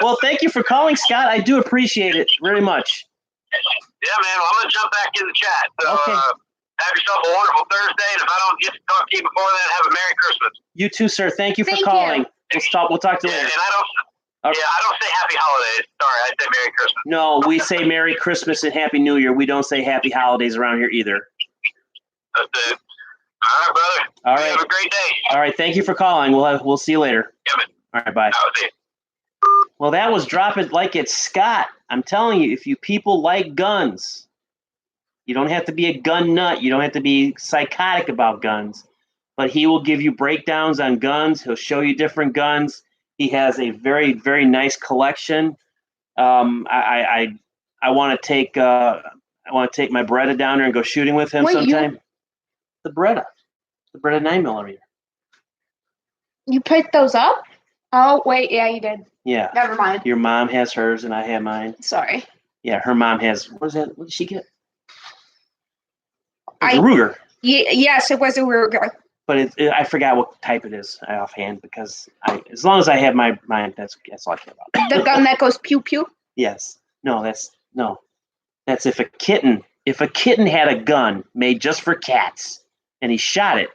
Well, thank you for calling, Scott. I do appreciate it very much. Yeah, man. Well, I'm going to jump back in the chat. So, okay. Have yourself a wonderful Thursday. And if I don't get to talk to you before then, have a Merry Christmas. You too, sir. Thank you for calling. We'll talk to you later. And I don't say Happy Holidays. Sorry, I say Merry Christmas. No, we say Merry Christmas and Happy New Year. We don't say Happy Holidays around here either. That's it. All right, brother. All right. Have a great day. All right. Thank you for calling. We'll see you later. Yeah, man. All right. Bye. I'll see you. Well, that was Drop It Like It's Scott. I'm telling you, if you people like guns, you don't have to be a gun nut. You don't have to be psychotic about guns. But he will give you breakdowns on guns. He'll show you different guns. He has a very, very nice collection. I want to take my Beretta down there and go shooting with him sometime. The Beretta 9mm. You picked those up? Oh wait, yeah, you did. Yeah. Never mind. Your mom has hers, and I have mine. Sorry. Yeah, her mom has. What was that? What did she get? A Ruger. Yes, it was a Ruger. But I forgot what type it is offhand because as long as I have mine, that's all I care about. The gun that goes pew pew. Yes. That's if a kitten had a gun made just for cats and he shot it,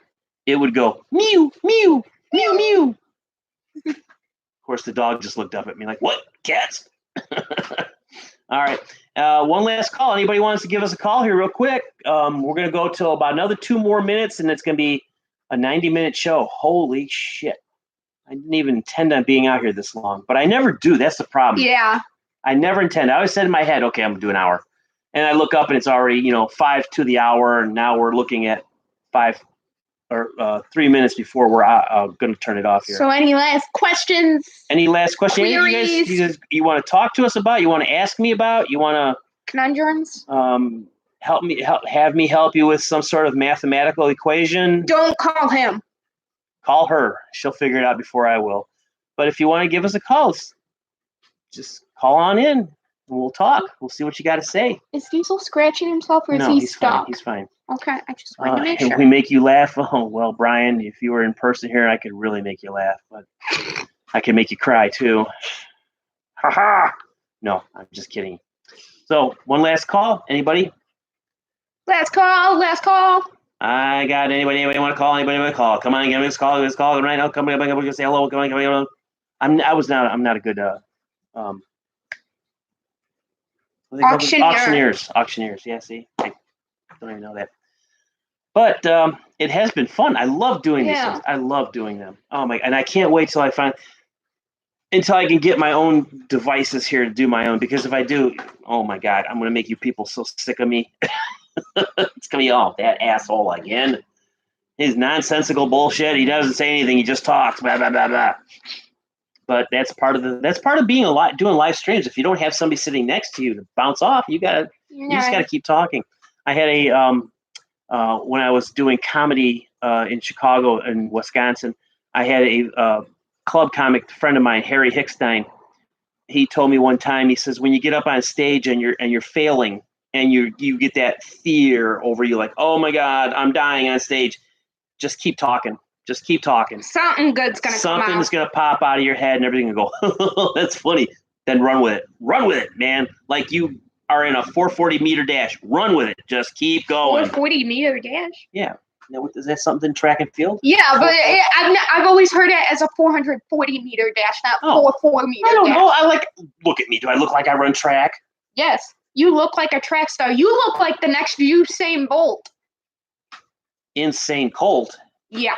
it would go mew mew mew mew. Of course, the dog just looked up at me like, "What? Cats?" All right. One last call. Anybody wants to give us a call here real quick? We're going to go till about another 2 more minutes, and it's going to be a 90-minute show. Holy shit. I didn't even intend on being out here this long, but I never do. That's the problem. Yeah. I never intend. I always said in my head, okay, I'm going to do an hour. And I look up and it's already, 5 to the hour, and now we're looking at 3 minutes before we're going to turn it off here. So any last questions? Any last questions? You want to talk to us about? You want to ask me about? You want to conundrums? Have me help you with some sort of mathematical equation? Don't call him. Call her. She'll figure it out before I will. But if you want to give us a call, just call on in and we'll talk. We'll see what you got to say. Is Diesel scratching himself or is he stuck? He's fine. Okay, I just wanted to make sure. We make you laugh. Oh, well, Brian, if you were in person here, I could really make you laugh, but I can make you cry too. Ha ha! No, I'm just kidding. So, one last call. Anybody? Last call. I got anybody want to call? Anybody want to call? Come on, give me this call. Right now, come on, we're gonna say hello. Come on. I'm not a good Auctioneers. Yeah, see, I don't even know that. But it has been fun. I love doing these things. I love doing them. Oh my! And I can't wait till I can get my own devices here to do my own. Because if I do, oh my God, I'm gonna make you people so sick of me. It's gonna be that asshole again. His nonsensical bullshit. He doesn't say anything. He just talks. Blah blah blah blah. But that's part of being doing live streams. If you don't have somebody sitting next to you to bounce off, you just gotta keep talking. I had when I was doing comedy in Chicago and Wisconsin. I had a club comic friend of mine, Harry Hickstein. He told me one time, he says, when you get up on stage and you're failing and you get that fear over you, like, oh my God, I'm dying on stage, just keep talking. Just keep talking. Something good's gonna come out. Something's gonna pop out of your head and everything will go, that's funny. Then run with it. Run with it, man. Like you are in a 440 meter dash. Run with it. Just keep going. 440 meter dash? Yeah. Is that something track and field? Yeah, but I've always heard it as a 440 meter dash, not 4 meter dash. I don't know. Look at me. Do I look like I run track? Yes. You look like a track star. You look like the next Usain Bolt. Insane Colt? Yeah.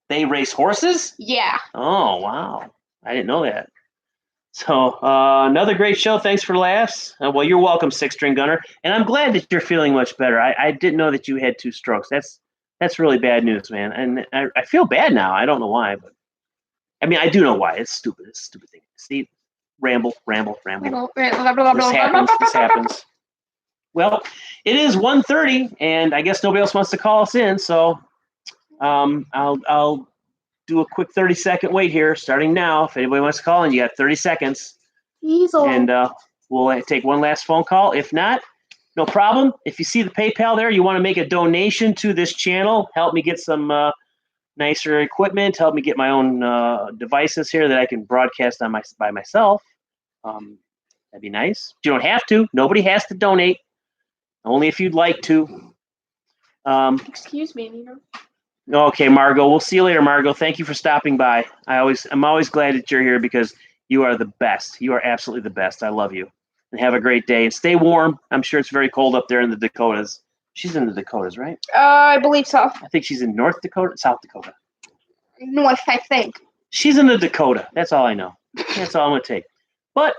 They race horses? Yeah. Oh, wow. I didn't know that. So another great show. Thanks for laughs. Well, you're welcome, Six String Gunner. And I'm glad that you're feeling much better. I didn't know that you had 2 strokes. That's really bad news, man. And I feel bad now. I don't know why, but I mean, I do know why. It's stupid. It's a stupid thing. See, ramble. This happens. Well, it is 1:30, and I guess nobody else wants to call us in. So I'll do a quick 30-second wait here, starting now. If anybody wants to call in, you got 30 seconds. And we'll take one last phone call. If not, no problem. If you see the PayPal there, you want to make a donation to this channel, help me get some nicer equipment, help me get my own devices here that I can broadcast on by myself. That'd be nice. You don't have to. Nobody has to donate. Only if you'd like to. Excuse me, Nina. Okay, Margot. We'll see you later, Margot. Thank you for stopping by. I'm always glad that you're here because you are the best. You are absolutely the best. I love you. And have a great day. And stay warm. I'm sure it's very cold up there in the Dakotas. She's in the Dakotas, right? I believe so. I think she's in North Dakota, South Dakota. North, I think. She's in the Dakota. That's all I know. That's all I'm going to take. But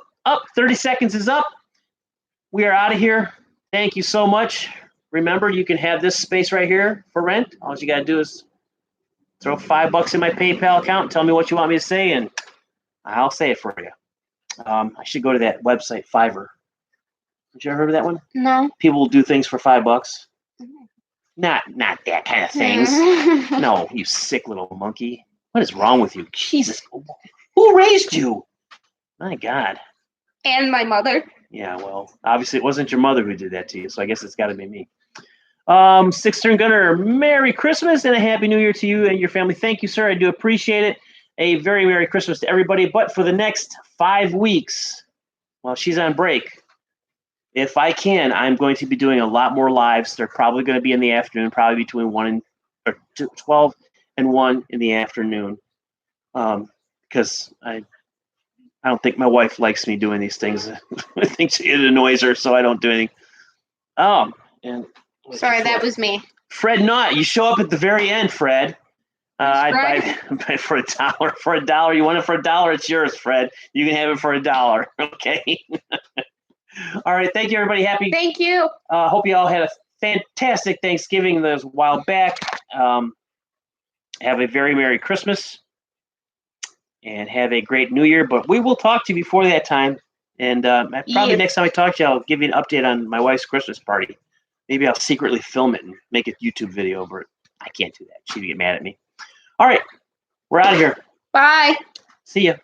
30 seconds is up. We are out of here. Thank you so much. Remember, you can have this space right here for rent. All you got to do is throw $5 in my PayPal account, tell me what you want me to say, and I'll say it for you. I should go to that website, Fiverr. Did you ever heard of that one? No. People will do things for $5. Not that kind of things. No, you sick little monkey. What is wrong with you? Jesus. Who raised you? My God. And my mother. Yeah, well, obviously it wasn't your mother who did that to you, so I guess it's got to be me. Six String Gunner, Merry Christmas and a Happy New Year to you and your family. Thank you, sir. I do appreciate it. A very Merry Christmas to everybody. But for the next 5 weeks, while she's on break, if I can, I'm going to be doing a lot more lives. They're probably going to be in the afternoon, probably between 12 and 1 in the afternoon, because I don't think my wife likes me doing these things. I think it annoys her, so I don't do anything. And sorry, that was me. Fred Knott, you show up at the very end, Fred. I'd buy it for $1. For $1, you want it for $1, it's yours, Fred. You can have it for $1. Okay. All right. Thank you, everybody. Thank you. Hope you all had a fantastic Thanksgiving. That was a while back. Have a very Merry Christmas and have a great New Year. But we will talk to you before that time. And probably next time I talk to you, I'll give you an update on my wife's Christmas party. Maybe I'll secretly film it and make a YouTube video over it. I can't do that. She'd get mad at me. All right. We're out of here. Bye. See ya.